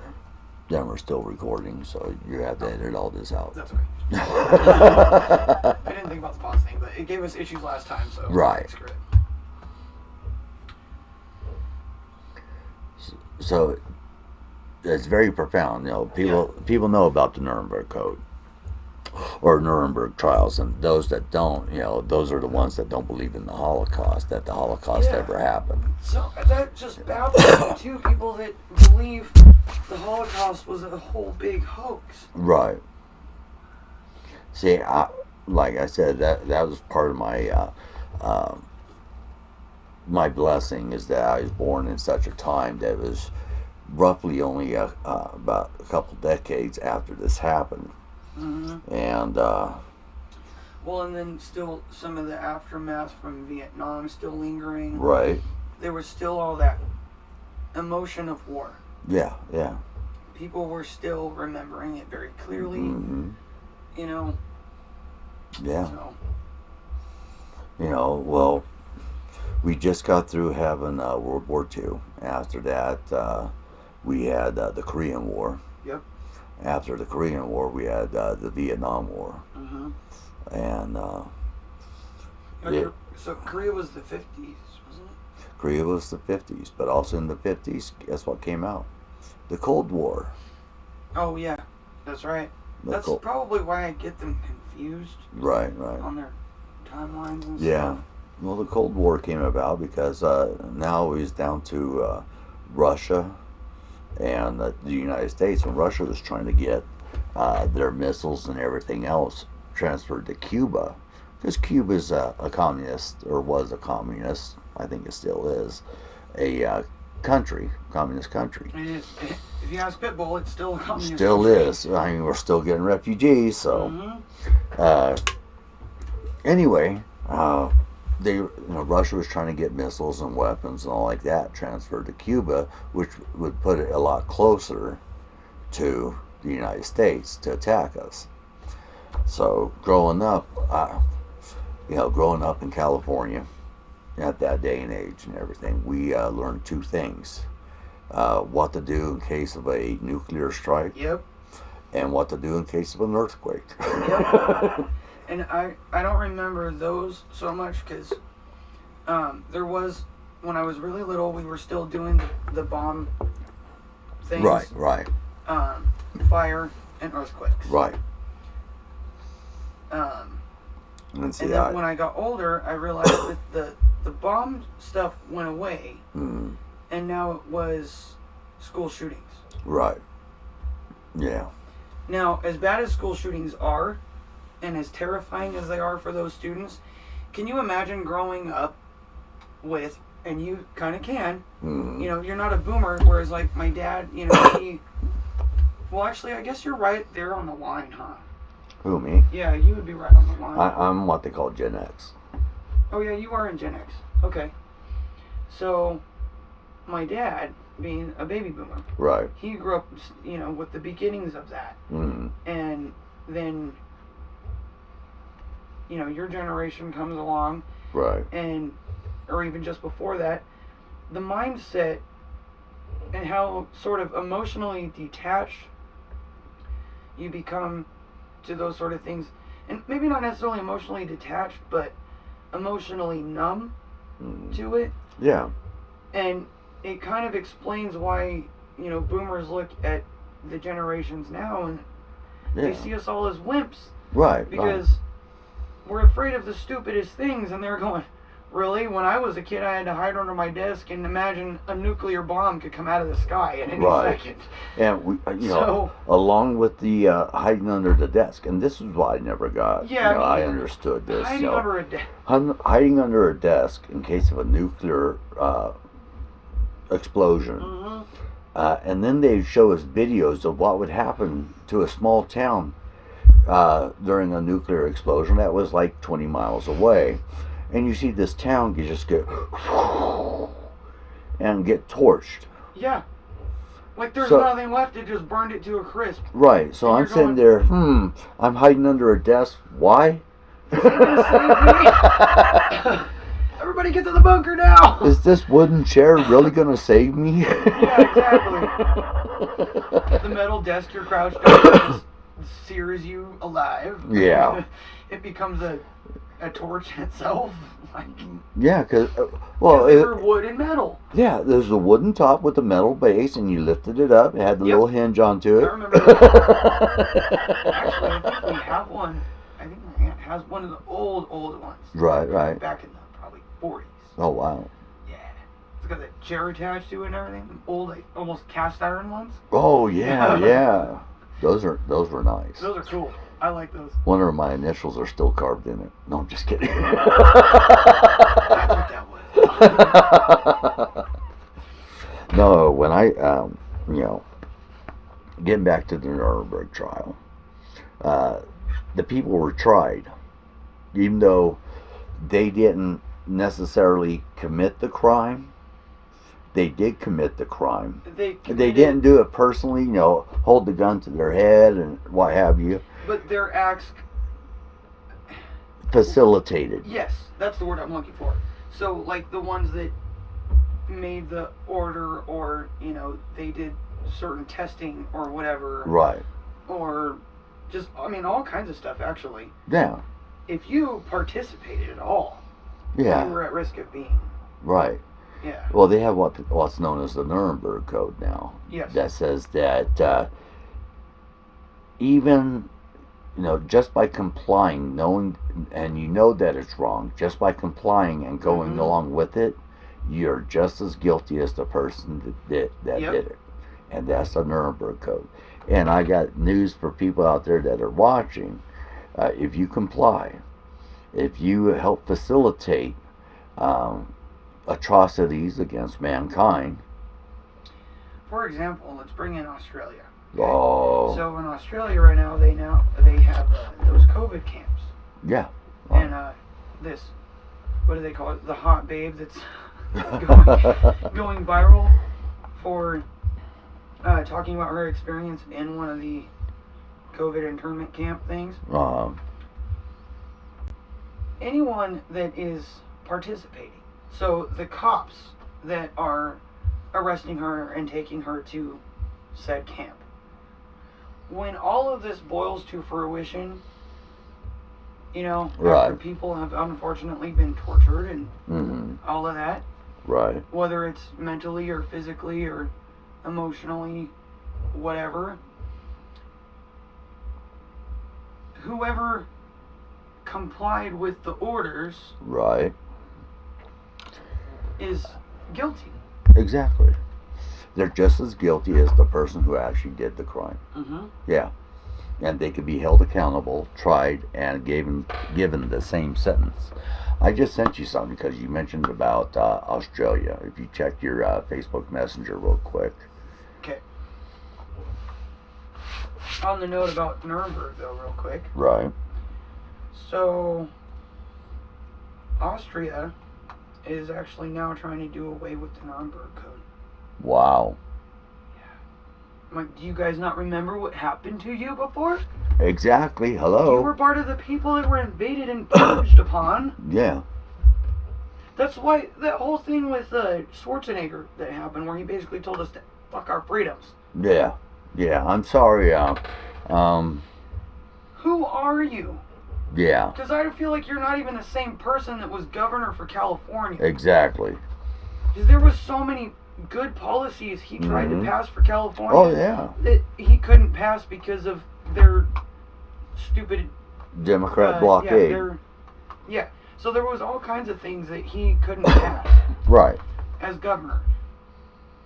Then we're still recording, so you have to edit all this out. That's okay. I didn't think about the pause thing, but it gave us issues last time, so Right. screw it. So it's very profound. People know about the Nuremberg Code or Nuremberg Trials, and those that don't, those are the ones that don't believe in the Holocaust, that the Holocaust Yeah. ever happened. So that just baffles me too. People that believe the Holocaust was a whole big hoax. Right. See, like I said, that was part of my my blessing, is that I was born in such a time that was roughly only about a couple decades after this happened. Mm-hmm. And Well, and then still some of the aftermath from Vietnam still lingering. right, There was still all that emotion of war. yeah. People were still remembering it very clearly. Mm-hmm. Yeah. So, Well, we just got through having World War II. After that, we had the Korean War. yep. after the Korean War, we had the Vietnam War. Mm-hmm. And So Korea was the 50s, wasn't it? Korea was the 50s, but also in the 50s, guess what came out? The Cold War. Oh, yeah. That's right. That's probably why I get them confused. Right. On their timelines and Yeah. stuff. Well, the Cold War came about because now he's down to Russia and the United States, and Russia was trying to get their missiles and everything else transferred to Cuba, because Cuba's a communist, or was a communist. I think it still is a communist country. It is. If you ask Pitbull, it's still a communist Still country. is. I mean, we're still getting refugees. So Mm-hmm. anyway, Russia was trying to get missiles and weapons and all like that transferred to Cuba, which would put it a lot closer to the United States to attack us. So growing up in California at that day and age and everything, we learned two things: what to do in case of a nuclear strike, Yep. and what to do in case of an earthquake. Yep. And I don't remember those so much because there was, when I was really little, we were still doing the bomb things. Right. Fire and earthquakes. Right. And then when I got older, I realized that the bomb stuff went away, and now it was school shootings. Right. Yeah. Now, as bad as school shootings are, and as terrifying as they are for those students, can you imagine growing up with, and you kind of can, you're not a boomer, whereas like my dad, well, actually, I guess you're right there on the line, huh? Who, me? Yeah, you would be right on the line. I'm what they call Gen X. Oh, yeah, you are in Gen X. Okay. So, my dad, being a baby boomer, Right. he grew up, with the beginnings of that. And then, your generation comes along, Right. or even just before that, the mindset and how sort of emotionally detached you become to those sort of things, and maybe not necessarily emotionally detached, but emotionally numb to it. Yeah. And it kind of explains why, boomers look at the generations now and they see us all as wimps. Right. Because we're afraid of the stupidest things, and they're going, really? When I was a kid, I had to hide under my desk and imagine a nuclear bomb could come out of the sky at any second. And we, along with the hiding under the desk, and this is why I never got. Yeah, I understood this. Hiding under a desk. Hiding under a desk in case of a nuclear explosion, and then they show us videos of what would happen to a small town during a nuclear explosion that was like 20 miles away. And you see this town just get torched. Yeah. Like there's nothing left, it just burned it to a crisp. Right, so I'm sitting there, I'm hiding under a desk. Why? Everybody get to the bunker now! Is this wooden chair really going to save me? Yeah, exactly. The metal desk you're crouched under just sears you alive. Yeah. It becomes a torch itself. Yeah, because they were wood and metal. Yeah, there's a wooden top with a metal base, and you lifted it up. It had the little hinge onto it. I remember that. Actually, I think we have one. I think my aunt has one of the old ones. Right. Back in the probably 40s. Oh wow. Yeah, it's got that chair attached to it and everything. The old, like, almost cast iron ones. Oh yeah. Those were nice. Those are cool. I like those. One of my initials are still carved in it. No, I'm just kidding. That's what that was. No, when I, getting back to the Nuremberg trial, the people were tried, even though they didn't necessarily commit the crime. They did commit the crime. They didn't do it personally, hold the gun to their head and what have you. But their acts facilitated. Yes, that's the word I'm looking for. So, like the ones that made the order, or they did certain testing or whatever. Right. or just, I mean, all kinds of stuff, actually. Yeah. If you participated at all, Yeah. you were at risk of being. Right. Yeah. Well, they have what's known as the Nuremberg Code now. Yes. That says that even, just by complying, knowing, and you know that it's wrong, just by complying and going along with it, you're just as guilty as the person that Yep. did it. And that's the Nuremberg Code. And I got news for people out there that are watching. If you comply, if you help facilitate atrocities against mankind. For example, let's bring in Australia. Oh. So in Australia right now, they have those COVID camps. Yeah. And this, what do they call it? The hot babe that's going viral for talking about her experience in one of the COVID internment camp things. Anyone that is participating, so the cops that are arresting her and taking her to said camp, when all of this boils to fruition, Right. after people have unfortunately been tortured and all of that, Right. whether it's mentally or physically or emotionally, whatever, whoever complied with the orders Right. is guilty. Exactly. They're just as guilty as the person who actually did the crime. Mm-hmm. Yeah. And they could be held accountable, tried, and given the same sentence. I just sent you something because you mentioned about Australia. If you check your Facebook Messenger real quick. Okay. On the note about Nuremberg, though, real quick. Right. So, Austria is actually now trying to do away with the Nuremberg Code. Wow. Like, do you guys not remember what happened to you before? Exactly. Hello. You were part of the people that were invaded and purged upon. Yeah. That's why that whole thing with Schwarzenegger that happened, where he basically told us to fuck our freedoms. Yeah. Yeah. I'm sorry. Who are you? Yeah. Because I feel like you're not even the same person that was governor for California. Exactly. Because there was so many good policies he tried to pass for California. Oh, yeah. That he couldn't pass because of their stupid Democrat blockade. Yeah. So there was all kinds of things that he couldn't pass Right. as governor.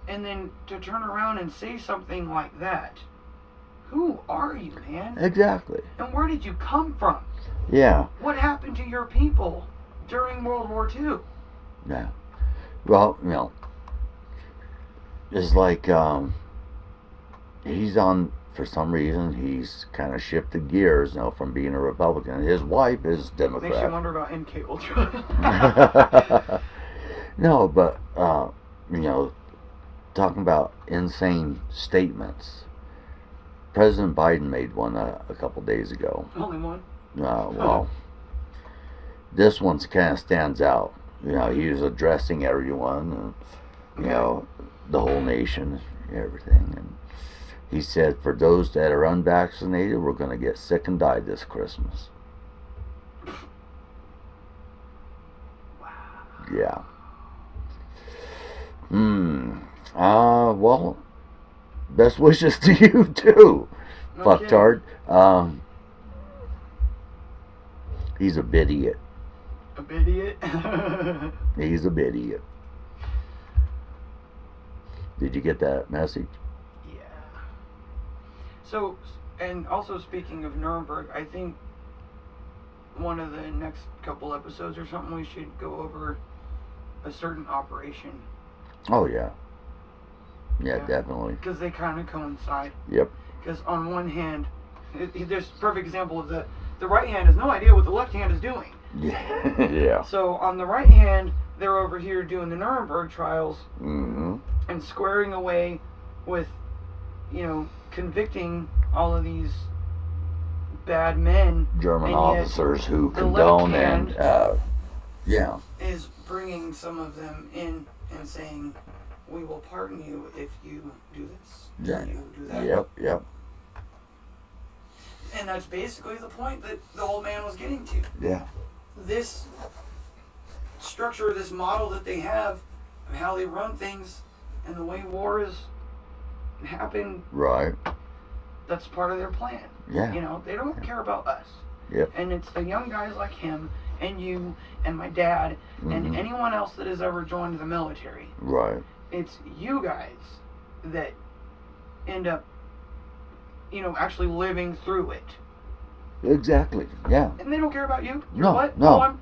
And then to turn around and say something like that, who are you, man? Exactly. And where did you come from? Yeah. What happened to your people during World War II? Yeah. Well, it's like he's on, for some reason, he's kind of shifted gears, from being a Republican. His wife is Democrat. Makes you wonder about MK Ultra. No, but, talking about insane statements. President Biden made one a couple days ago. Only one? Well, this one's kind of stands out. He was addressing everyone, the whole nation, everything. And he said, for those that are unvaccinated, we're going to get sick and die this Christmas. Wow. Yeah. Well, best wishes to you, too, Okay. fucktard. He's a bidiot. A bidiot? He's a bidiot. Did you get that message? Yeah. So, and also speaking of Nuremberg, I think one of the next couple episodes or something, we should go over a certain operation. Oh, yeah. Yeah, Yeah. definitely. Because they kind of coincide. Yep. Because on one hand, there's a perfect example of the right hand has no idea what the left hand is doing. Yeah. Yeah. So on the right hand, they're over here doing the Nuremberg Trials Mm-hmm. and squaring away with, convicting all of these bad men. German And yet officers who the condone left hand and, yeah. is bringing some of them in and saying, we will pardon you if you do this. Yeah. You do that. Yep, yep. And that's basically the point that the old man was getting to. Yeah. This structure, this model that they have of how they run things and the way wars happen, Right. that's part of their plan. Yeah. You know, they don't care about us. Yep. And it's the young guys like him and you and my dad and anyone else that has ever joined the military. Right. It's you guys that end up, you know, actually living through it. Exactly. Yeah. And they don't care about you. You're No, what? no. Oh, I'm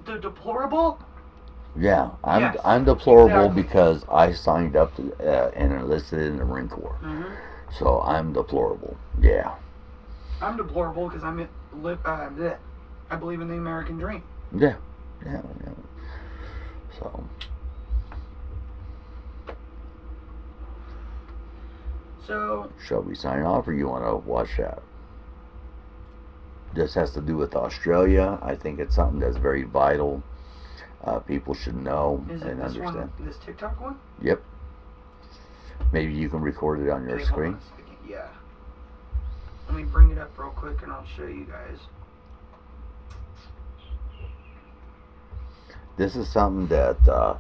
the deplorable? Yeah. Yes, I'm deplorable exactly. because I signed up to and enlisted in the Marine Corps. Mm-hmm. So I'm deplorable. Yeah. I'm deplorable because I believe in the American dream. Yeah. Yeah. Yeah. So. So, Shall we sign off, or you want to watch that? This has to do with Australia. I think it's something that's very vital. People should know is it and this understand. one, this TikTok one? Yep. Maybe you can record it on your Okay, hold screen. on a second. Yeah. Let me bring it up real quick and I'll show you guys. This is something that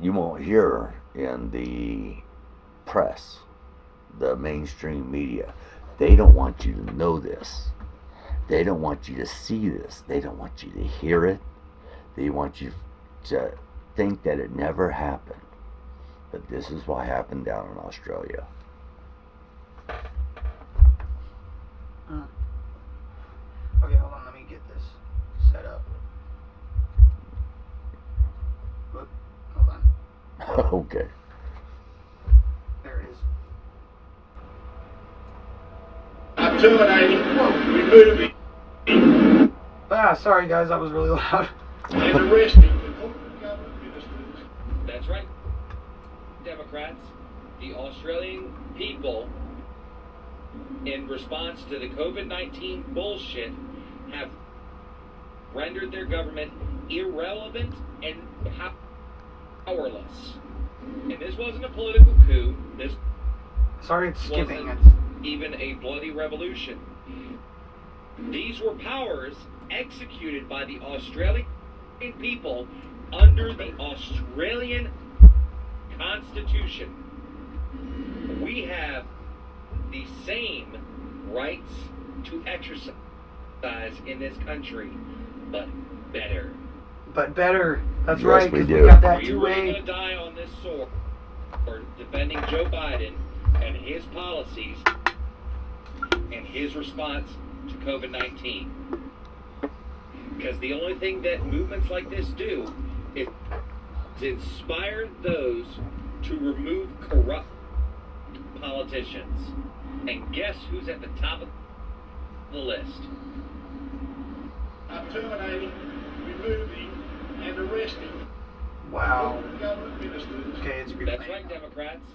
you won't hear in the press, the mainstream media. They don't want you to know this. They don't want you to see this. They don't want you to hear it. They want you to think that it never happened. But this is what happened down in Australia. Okay, hold on. Let me get this set up. Whoop, hold on. Okay. There it is. I'm terminating, removing, Sorry guys, that was really loud. and arresting the corporate government ministers. That's right. Democrats, the Australian people, in response to the COVID-19 bullshit, have rendered their government irrelevant and powerless. And this wasn't a political coup. This Sorry, it's skipping. wasn't It's even a bloody revolution. These were powers executed by the Australian people under the Australian Constitution. We have the same rights to exercise in this country, but better. but better. That's Yes, right, we because do. we got that Are you really two-way. going to die on this sword for defending Joe Biden and his policies and his response to COVID-19? Because the only thing that movements like this do is to inspire those to remove corrupt politicians. And guess who's at the top of the list? I'm terminating, removing, and arresting Wow. corporate government ministers. Okay, it's replaying. That's right, Democrats.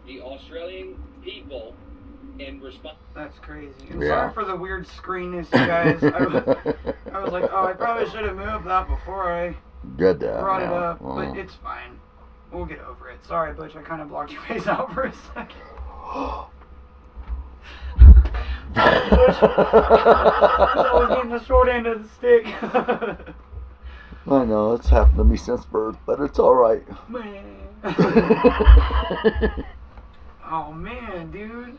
The Australian people, in response. That's crazy. I'm Yeah. sorry for the weird screenness, you guys. I was like, oh, I probably should have moved that before I Good that. brought it now. up, but it's fine. We'll get over it. Sorry, Butch, I kind of blocked your face out for a second. I was getting the short end of the stick. I know, it's happened to me since birth, but it's alright. Man. Oh, man, dude.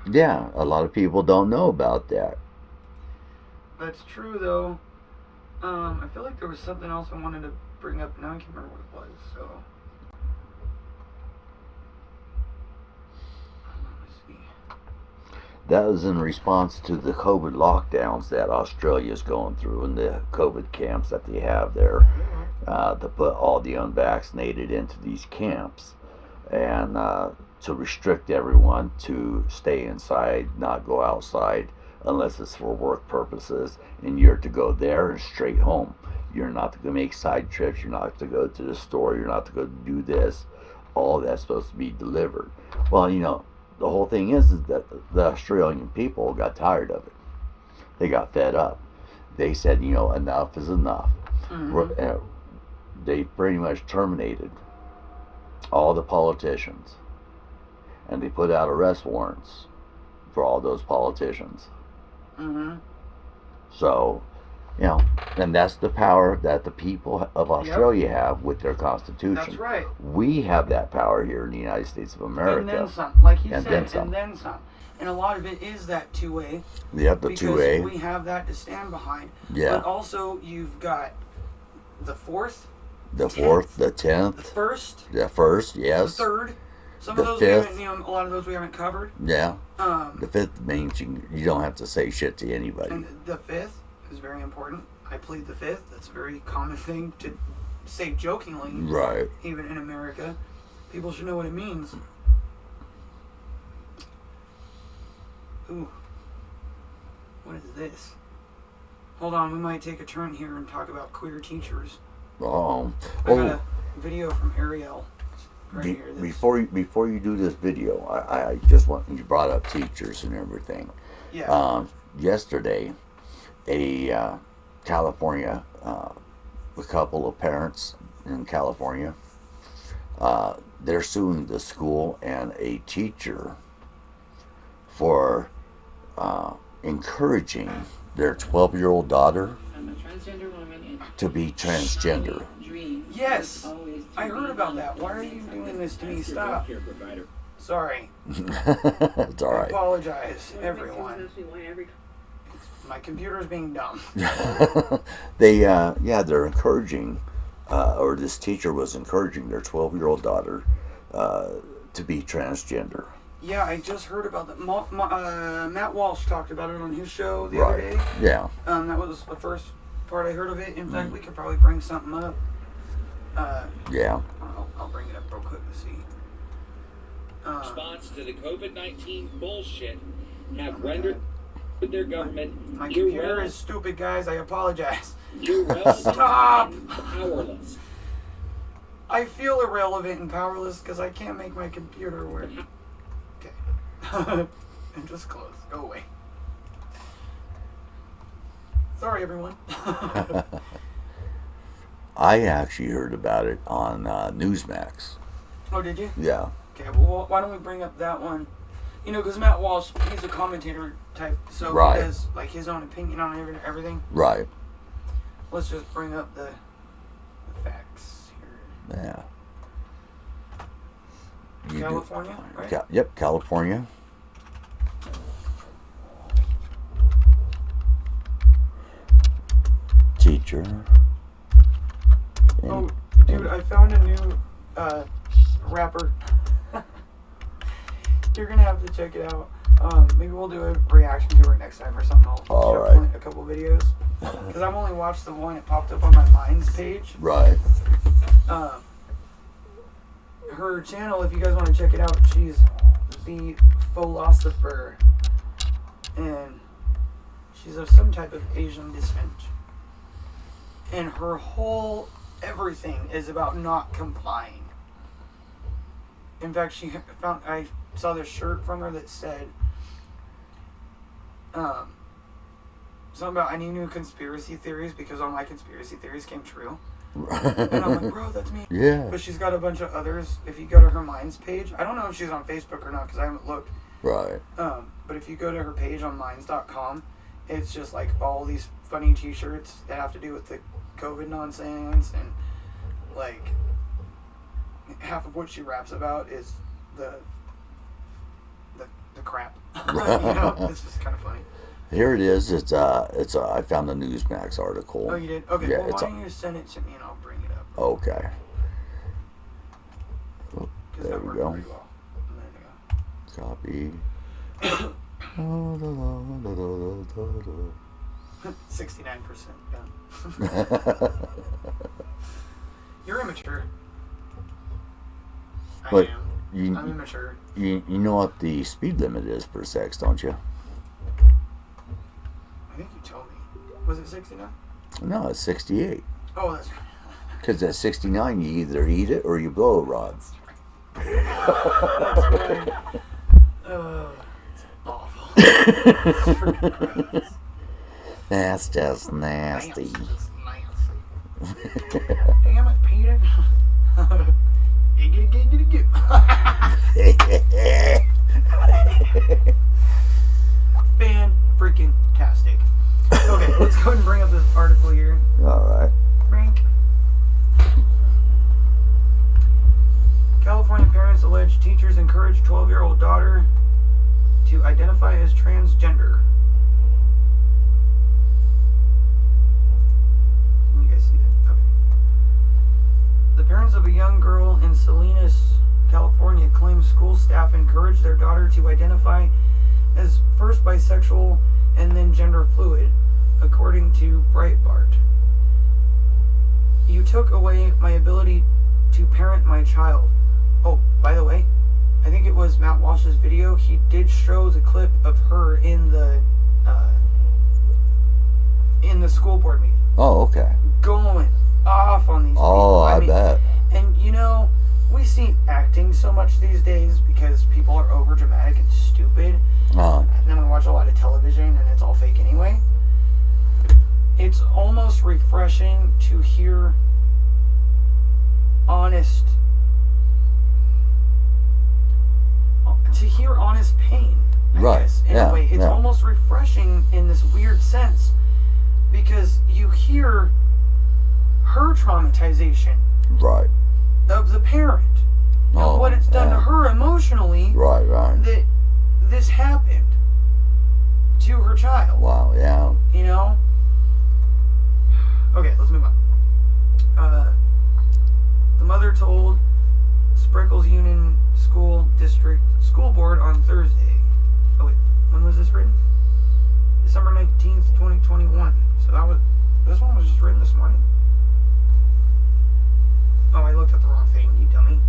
Yeah, a lot of people don't know about that. That's true, though. I feel like there was something else I wanted to bring up. Now I can't remember what it was, so. Let's see. That was in response to the COVID lockdowns that Australia's going through and the COVID camps that they have there to put all the unvaccinated into these camps and to restrict everyone to stay inside, not go outside unless it's for work purposes, and you're to go there and straight home. You're not to go make side trips, you're not to go to the store, you're not to go do this. All that's supposed to be delivered. Well, you know, the whole thing is that the Australian people got tired of it. They got fed up. They said, you know, enough is enough. They pretty much terminated all the politicians. And they put out arrest warrants for all those politicians. Mm-hmm. So, and that's the power that the people of Australia have with their constitution. That's right. We have that power here in the United States of America. And then some, like he And said, then some. and then some. And a lot of it is that two-way. Yep, the because 2A. we have that to stand behind. Yeah. But also, you've got the 4th, The 4th, the the 10th, 1st, the 1st, the yes. 3rd. Some The of those we 5th. haven't, a lot of those we haven't covered. Yeah. Um, The 5th means you don't have to say shit to anybody. and the 5th is very important. I plead the 5th. That's a very common thing to say jokingly, Right. even in America. People should know what it means. Ooh. What is this? Hold on, we might take a turn here and talk about queer teachers. Oh. I got a video from Ariel right Be- here. This- before you do this video, I just want you brought up teachers and everything. yeah. Yesterday, a California, a couple of parents in California, they're suing the school and a teacher for encouraging their 12-year-old daughter I'm a transgender woman to be transgender. Yes. I heard about that. Why are you doing this to me? Stop. Sorry. It's all I right. apologize, everyone. My computer's being dumb. They're encouraging, or this teacher was encouraging their 12-year-old daughter to be transgender. Yeah, I just heard about that. Matt Walsh talked about it on his show the other day. Yeah. That was the first part I heard of it. In fact, we could probably bring something up. Yeah. I'll bring it up real quick to see. Response to the COVID-19 bullshit have rendered their government My computer is stupid, guys. I apologize. irrelevant Stop! and powerless. I feel irrelevant and powerless because I can't make my computer work. Okay. And just close. Go away. Sorry, everyone. I actually heard about it on Newsmax. Oh, did you? Yeah. Okay, well, why don't we bring up that one? Because Matt Walsh, he's a commentator type, so Right. he has like his own opinion on everything. Right. Let's just bring up the facts here. Yeah. You do- California, right? Yep, California. Teacher. Oh, dude, I found a new rapper. You're gonna have to check it out. Maybe we'll do a reaction to it next time or something. I'll All show right. a couple videos. Because I've only watched the one that popped up on my Minds page. Right. Her channel, if you guys want to check it out, she's the philosopher. And she's of some type of Asian descent. And her whole everything is about not complying. In fact, I saw this shirt from her that said something about I need new conspiracy theories because all my conspiracy theories came true. And I'm like, bro, that's me. Yeah. But she's got a bunch of others. If you go to her Minds page, I don't know if she's on Facebook or not because I haven't looked. Right. But if you go to her page on minds.com, it's just like all these funny t-shirts that have to do with the COVID nonsense, and like half of what she raps about is the crap. It's just kind of funny. Here it is. I found a Newsmax article. Oh, you did? Okay, Yeah, well, it's why don't you send it to me and I'll bring it up. Okay. Oh, 'Cause there that we worked go. pretty well a minute ago. Copy. 69% done. You're immature. I But am. you, I'm immature. you know what the speed limit is for sex, don't you? I think you told me. Was it 69? No, it's 68. Oh, that's right. Because at 69, you either eat it or you blow a rod. That's right. It's awful. It's freaking gross. That's just nasty. That's nasty. Damn it, Peter. Get. freaking tastic. Okay, let's go ahead and bring up this article here. Alright. Brink. California parents allege teachers encourage 12-year-old daughter to identify as transgender. Can you guys see that? Okay. The parents of a young girl in Salinas, California, claim school staff encouraged their daughter to identify as first bisexual and then gender fluid, according to Breitbart. You took away my ability to parent my child. Oh, by the way, I think it was Matt Walsh's video. He did show the clip of her in the school board meeting. Oh, okay. Going off on these people. Oh, I bet. And you know, we see acting so much these days because people are over dramatic and stupid. And then we watch a lot of television and it's all fake anyway. It's almost refreshing to hear honest pain, I guess, in a way. It's almost refreshing in this weird sense because you hear her traumatization of the parent and what it's done to her emotionally that this happened to her child. Wow, yeah. You know? Okay, let's move on. The mother told Spreckles Union School District School Board on Thursday. Oh wait, when was this written? December 19th, 2021. So this one was just written this morning? Oh, I looked at the wrong thing, you dummy.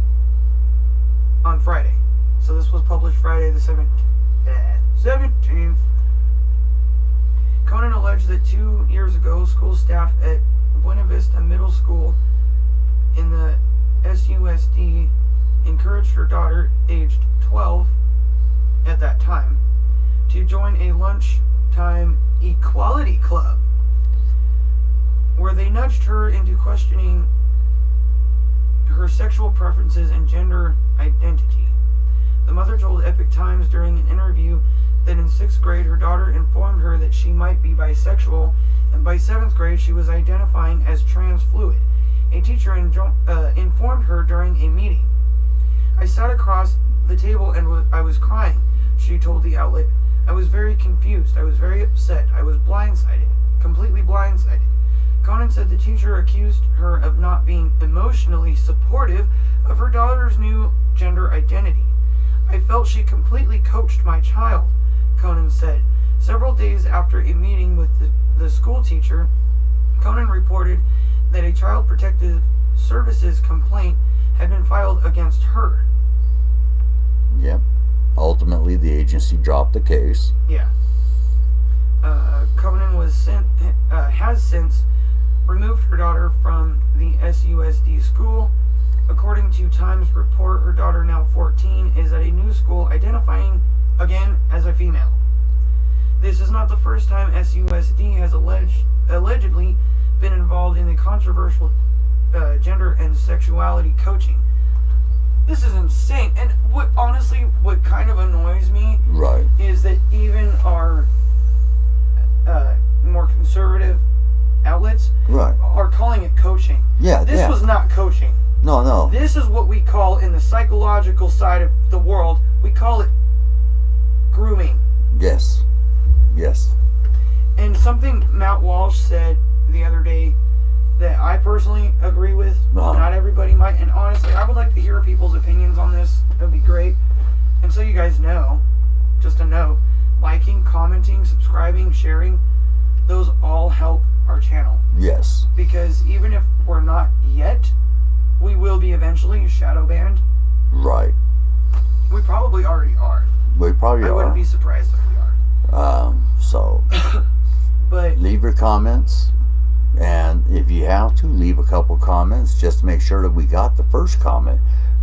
On Friday. So this was published Friday the 17th. Conan alleged that 2 years ago, school staff at Buena Vista Middle School in the SUSD encouraged her daughter, aged 12 at that time, to join a lunchtime equality club where they nudged her into questioning her sexual preferences and gender identity. The mother told Epic Times during an interview that in 6th grade her daughter informed her that she might be bisexual, and by 7th grade she was identifying as trans fluid. A teacher informed her during a meeting. I sat across the table and I was crying, she told the outlet. I was very confused. I was very upset. I was blindsided. Completely blindsided. Conan said the teacher accused her of not being emotionally supportive of her daughter's new gender identity. I felt she completely coached my child, Conan said. Several days after a meeting with the school teacher, Conan reported that a Child Protective Services complaint had been filed against her. Yep. Ultimately, the agency dropped the case. Yeah. Conan has since removed her daughter from the SUSD school. According to Times report, her daughter, now 14, is at a new school identifying again as a female. This is not the first time SUSD has allegedly been involved in the controversial gender and sexuality coaching. This is insane. And what kind of annoys me is that even our more conservative outlets are calling it coaching. This was not coaching. No. This is what we call, in the psychological side of the world, we call it grooming. Yes. And something Matt Walsh said the other day that I personally agree with. Not everybody might. And honestly, I would like to hear people's opinions on this. It would be great. And so you guys know, just a note, liking, commenting, subscribing, sharing, those all help our channel. Yes. Because even if we're not yet, we will be eventually shadow banned. Right. We probably already are. I wouldn't be surprised if we are. So but leave your comments, and if you have to, leave a couple comments just to make sure that we got the first comment.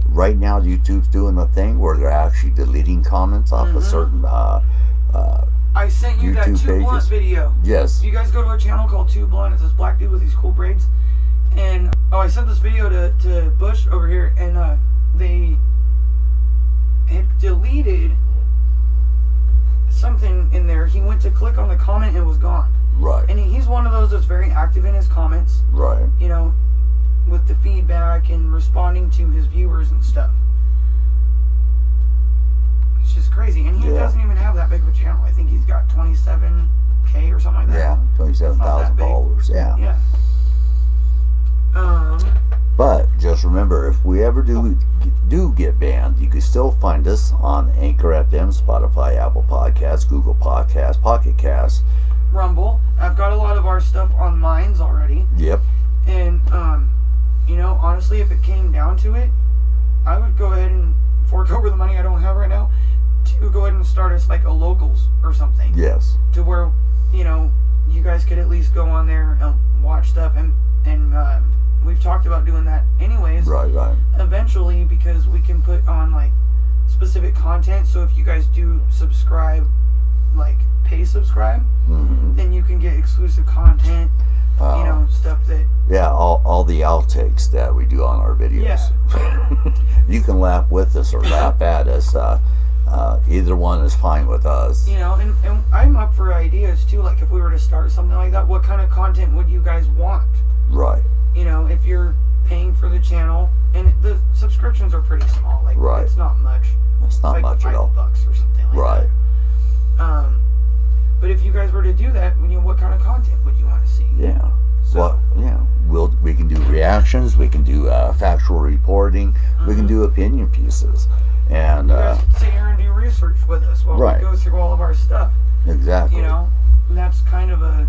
Right now, YouTube's doing the thing where they're actually deleting comments off of certain I sent you YouTube that Too Blunt pages. video. Yes. You guys go to our channel called Too Blunt. It's this black dude with these cool braids. And I sent this video to Butch over here, and they had deleted something something in there. He went to click on the comment and it was gone. Right. And he's one of those that's very active in his comments, Right. you know, with the feedback and responding to his viewers and stuff. It's just crazy. And he Yeah. doesn't even have that big of a channel. I think he's got 27K or something like that. Yeah. 27,000 big. followers. Yeah. Yeah. But just remember, if we ever do get banned, you can still find us on Anchor FM, Spotify, Apple Podcasts, Google Podcasts, Pocket Casts. Rumble. I've got a lot of our stuff on Minds already. Yep. And, you know, honestly, if it came down to it, I would go ahead and fork over the money I don't have right now to go ahead and start us like a locals or something. Yes. To where, you know, you guys could at least go on there and watch stuff. And we've talked about doing that anyways. Right. Eventually, because we can put on like specific content. So if you guys do subscribe, like pay subscribe, Mm-hmm. then you can get exclusive content. You know, stuff that. Yeah, all the outtakes that we do on our videos. Yeah. You can laugh with us or laugh at us. Either one is fine with us. You know, and I'm up for ideas too. Like if we were to start something like that, what kind of content would you guys want? Right. You know, if you're paying for the channel, and the subscriptions are pretty small. Like Right. it's not much. It's not like much at all. $5 or something like Right. that. But if you guys were to do that, you know, what kind of content would you want to see? Yeah. So, Well, yeah. We can do reactions. We can do factual reporting. We can do opinion pieces. And you guys can sit here and do research with us while Right. we go through all of our stuff. exactly. You know, and that's kind of a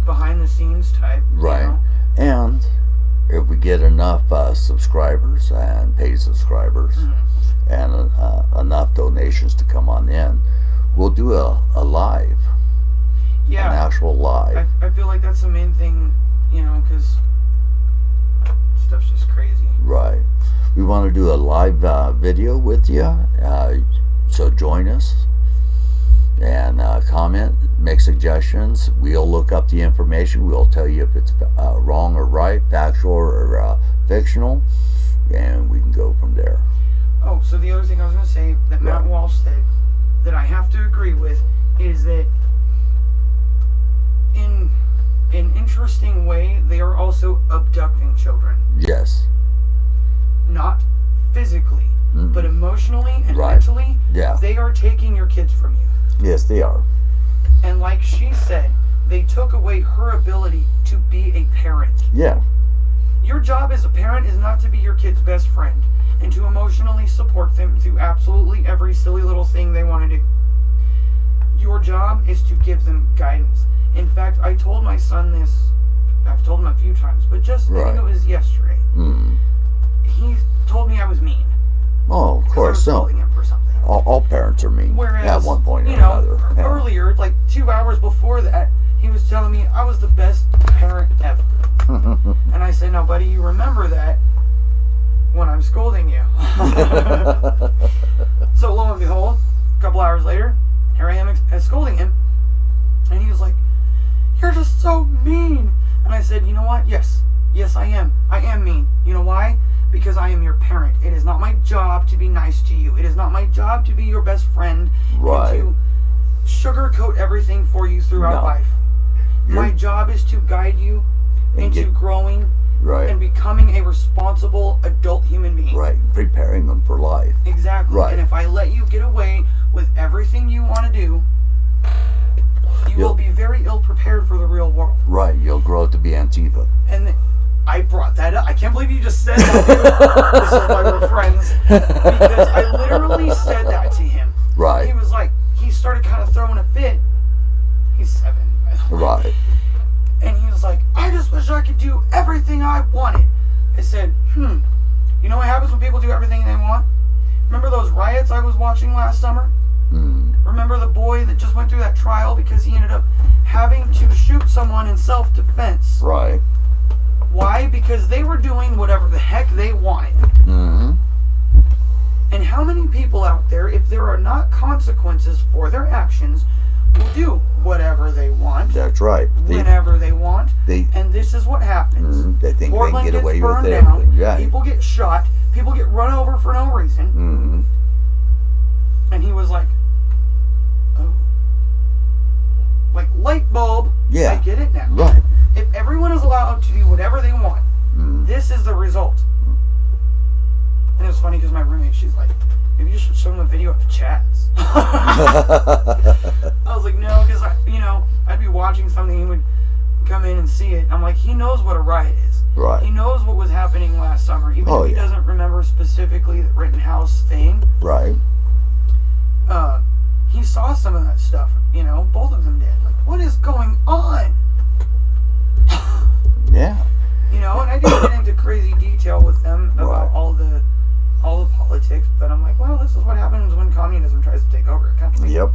behind the scenes type. Right. You know? And if we get enough subscribers and paid subscribers and enough donations to come on in, we'll do a live, Yeah. an actual live. I feel like that's the main thing, you know, because stuff's just crazy. Right. We want to do a live video with you, so join us and comment, make suggestions. We'll look up the information. We'll tell you if it's wrong or right, factual or fictional, and we can go from there. Oh, so the other thing I was going to say that Matt Right. Walsh said that I have to agree with is that in an interesting way, they are also abducting children. Yes. Not physically, but emotionally and Right. mentally. Yeah. They are taking your kids from you. Yes, they are. And like she said, they took away her ability to be a parent. Yeah. Your job as a parent is not to be your kid's best friend and to emotionally support them through absolutely every silly little thing they want to do. Your job is to give them guidance. In fact, I told my son this, I've told him a few times, but just, I Right. think it was yesterday. He told me I was mean. Oh, of 'cause I was course. No. scolding him for something. All parents are mean Whereas, at one point or you know, another. Yeah. earlier, like 2 hours before that, he was telling me I was the best parent ever. And I said, no, buddy, you remember that when I'm scolding you. So lo and behold, a couple hours later, here I am scolding him. And he was like, you're just so mean. And I said, you know what? Yes, I am. I am mean. You know why? Because I am your parent. It is not my job to be nice to you. It is not my job to be your best friend Right. and to sugarcoat everything for you throughout No. life. My job is to guide you And into get- growing Right. and becoming a responsible adult human being. Right. Preparing them for life. Exactly. Right. And if I let you get away with everything you want to do, you will be very ill prepared for the real world. Right. You'll grow up to be Antifa. And I brought that up. I can't believe you just said that. This is why we're friends. Because I literally said that to him. Right. He was like, he started kind of throwing a fit. He's 7, by the way. Right. And he was like, I just wish I could do everything I wanted. I said, you know what happens when people do everything they want? Remember those riots I was watching last summer? Remember the boy that just went through that trial because he ended up having to shoot someone in self-defense? Right. Why? Because they were doing whatever the heck they wanted. And how many people out there, if there are not consequences for their actions, will do whatever they want, That's right. whenever they want, They and this is what happens. they think Portland they can get away gets with burned everything. down, Right. people get shot, people get run over for no reason, and he was like, oh. like light bulb. Yeah. I get it now. Right. If everyone is allowed to do whatever they want, this is the result. And it was funny because my roommate, she's like, maybe you should show them a video of Chaz. I was like, no, because I'd be watching something, he would come in and see it. I'm like, he knows what a riot is. Right. He knows what was happening last summer, even if he doesn't remember specifically the Rittenhouse thing. Right. He saw some of that stuff. Both of them did. Like, what is going on? Yeah. And I didn't get into crazy detail with them about all the politics, but I'm like, well, this is what happens when communism tries to take over a country. Yep.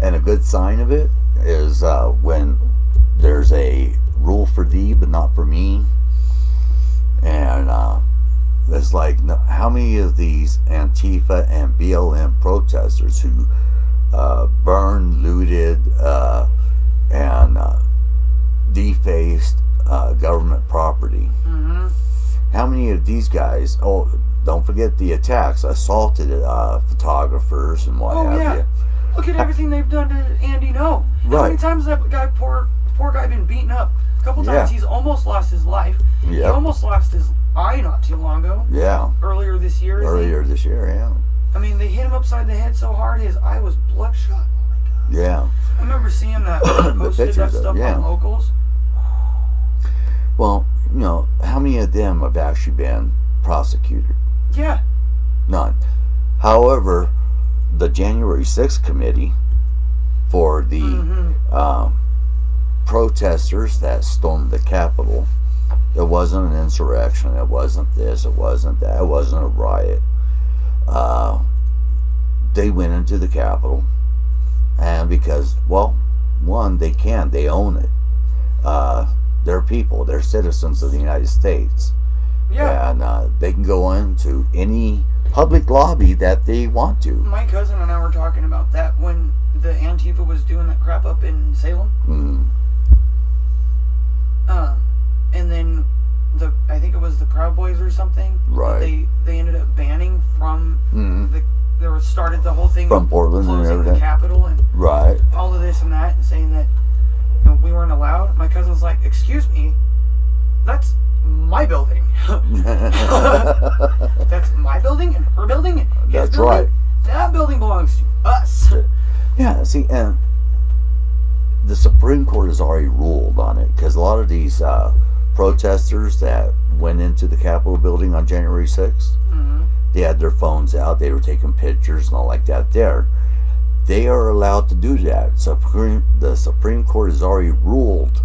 And a good sign of it is when there's a rule for thee but not for me. And it's like, how many of these Antifa and BLM protesters who burned, looted, and defaced government property? Mm-hmm. How many of these guys, don't forget the attacks, assaulted photographers and what have you. Look at everything they've done to Andy No. How many times has that guy, poor guy, been beaten up? A couple times he's almost lost his life. He almost lost his eye not too long ago. Yeah. Earlier this year. Yeah. I mean, they hit him upside the head so hard his eye was bloodshot. Oh my God. Yeah. I remember seeing that when they posted that stuff on Locals. Well, how many of them have actually been prosecuted? Yeah. None. However, the January 6th committee for the protesters that stormed the Capitol, it wasn't an insurrection, it wasn't this, it wasn't that, it wasn't a riot. They went into the Capitol, and because, well, one, they own it. They're people, they're citizens of the United States. Yeah. And they can go into any public lobby that they want to. My cousin and I were talking about that when the Antifa was doing that crap up in Salem. And then I think it was the Proud Boys or something. Right. They ended up banning from started the whole thing from Portland and everything. The Capitol and all of this and that, and saying that we weren't allowed. My cousin's like, excuse me, that's my building. That's my building and her building and his That's building. right. That building belongs to us. Yeah, see, and the Supreme Court has already ruled on it, because a lot of these protesters that went into the Capitol building on January 6th, they had their phones out, they were taking pictures and all like that there. They are allowed to do that. The Supreme Court has already ruled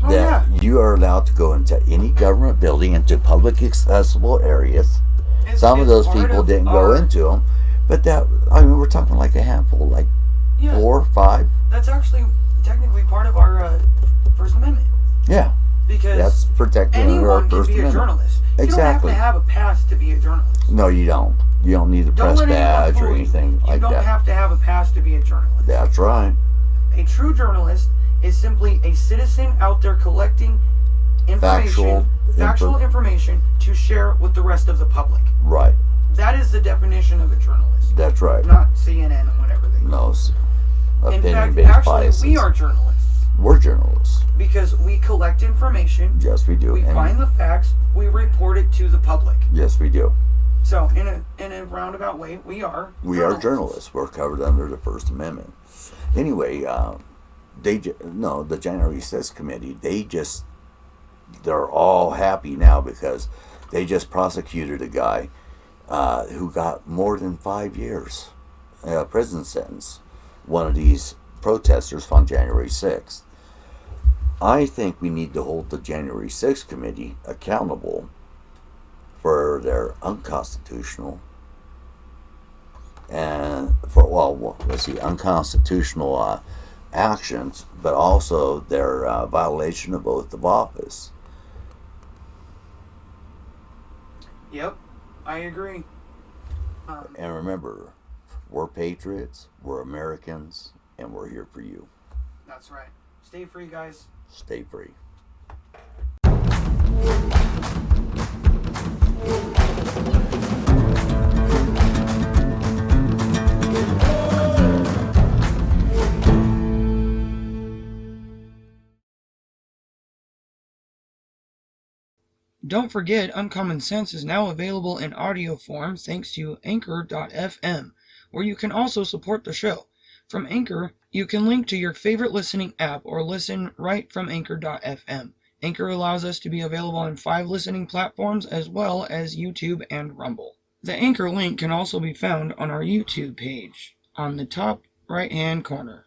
that you are allowed to go into any government building, into public accessible areas. Some of those people didn't go into them, but we're talking like a handful, like 4 or 5. That's actually technically part of our First Amendment. Yeah. Because that's protecting anyone our First can be Amendment. A journalist. Exactly. You don't have to have a pass to be a journalist. No, you don't. You don't need a press badge or anything like that. You don't have to have a pass to be a journalist. That's right. A true journalist is simply a citizen out there collecting information, factual information to share with the rest of the public. Right. That is the definition of a journalist. That's right. Not CNN and whatever they No. In fact, actually, we are journalists. We're journalists. Because we collect information. Yes, we do. We find the facts. We report it to the public. Yes, we do. So, in a roundabout way, we are journalists. We're covered under the First Amendment. Anyway, the January 6th committee, they're all happy now because they just prosecuted a guy who got more than 5 years prison sentence. One of these protesters on January 6th. I think we need to hold the January 6th committee accountable for their unconstitutional unconstitutional actions, but also their violation of oath of office. Yep, I agree. And remember, we're patriots, we're Americans, and we're here for you. That's right. Stay free, guys. Stay free. Don't forget, Uncommon Sense is now available in audio form thanks to Anchor.fm, where you can also support the show. From Anchor, you can link to your favorite listening app or listen right from Anchor.fm. Anchor allows us to be available on 5 listening platforms as well as YouTube and Rumble. The Anchor link can also be found on our YouTube page on the top right-hand corner.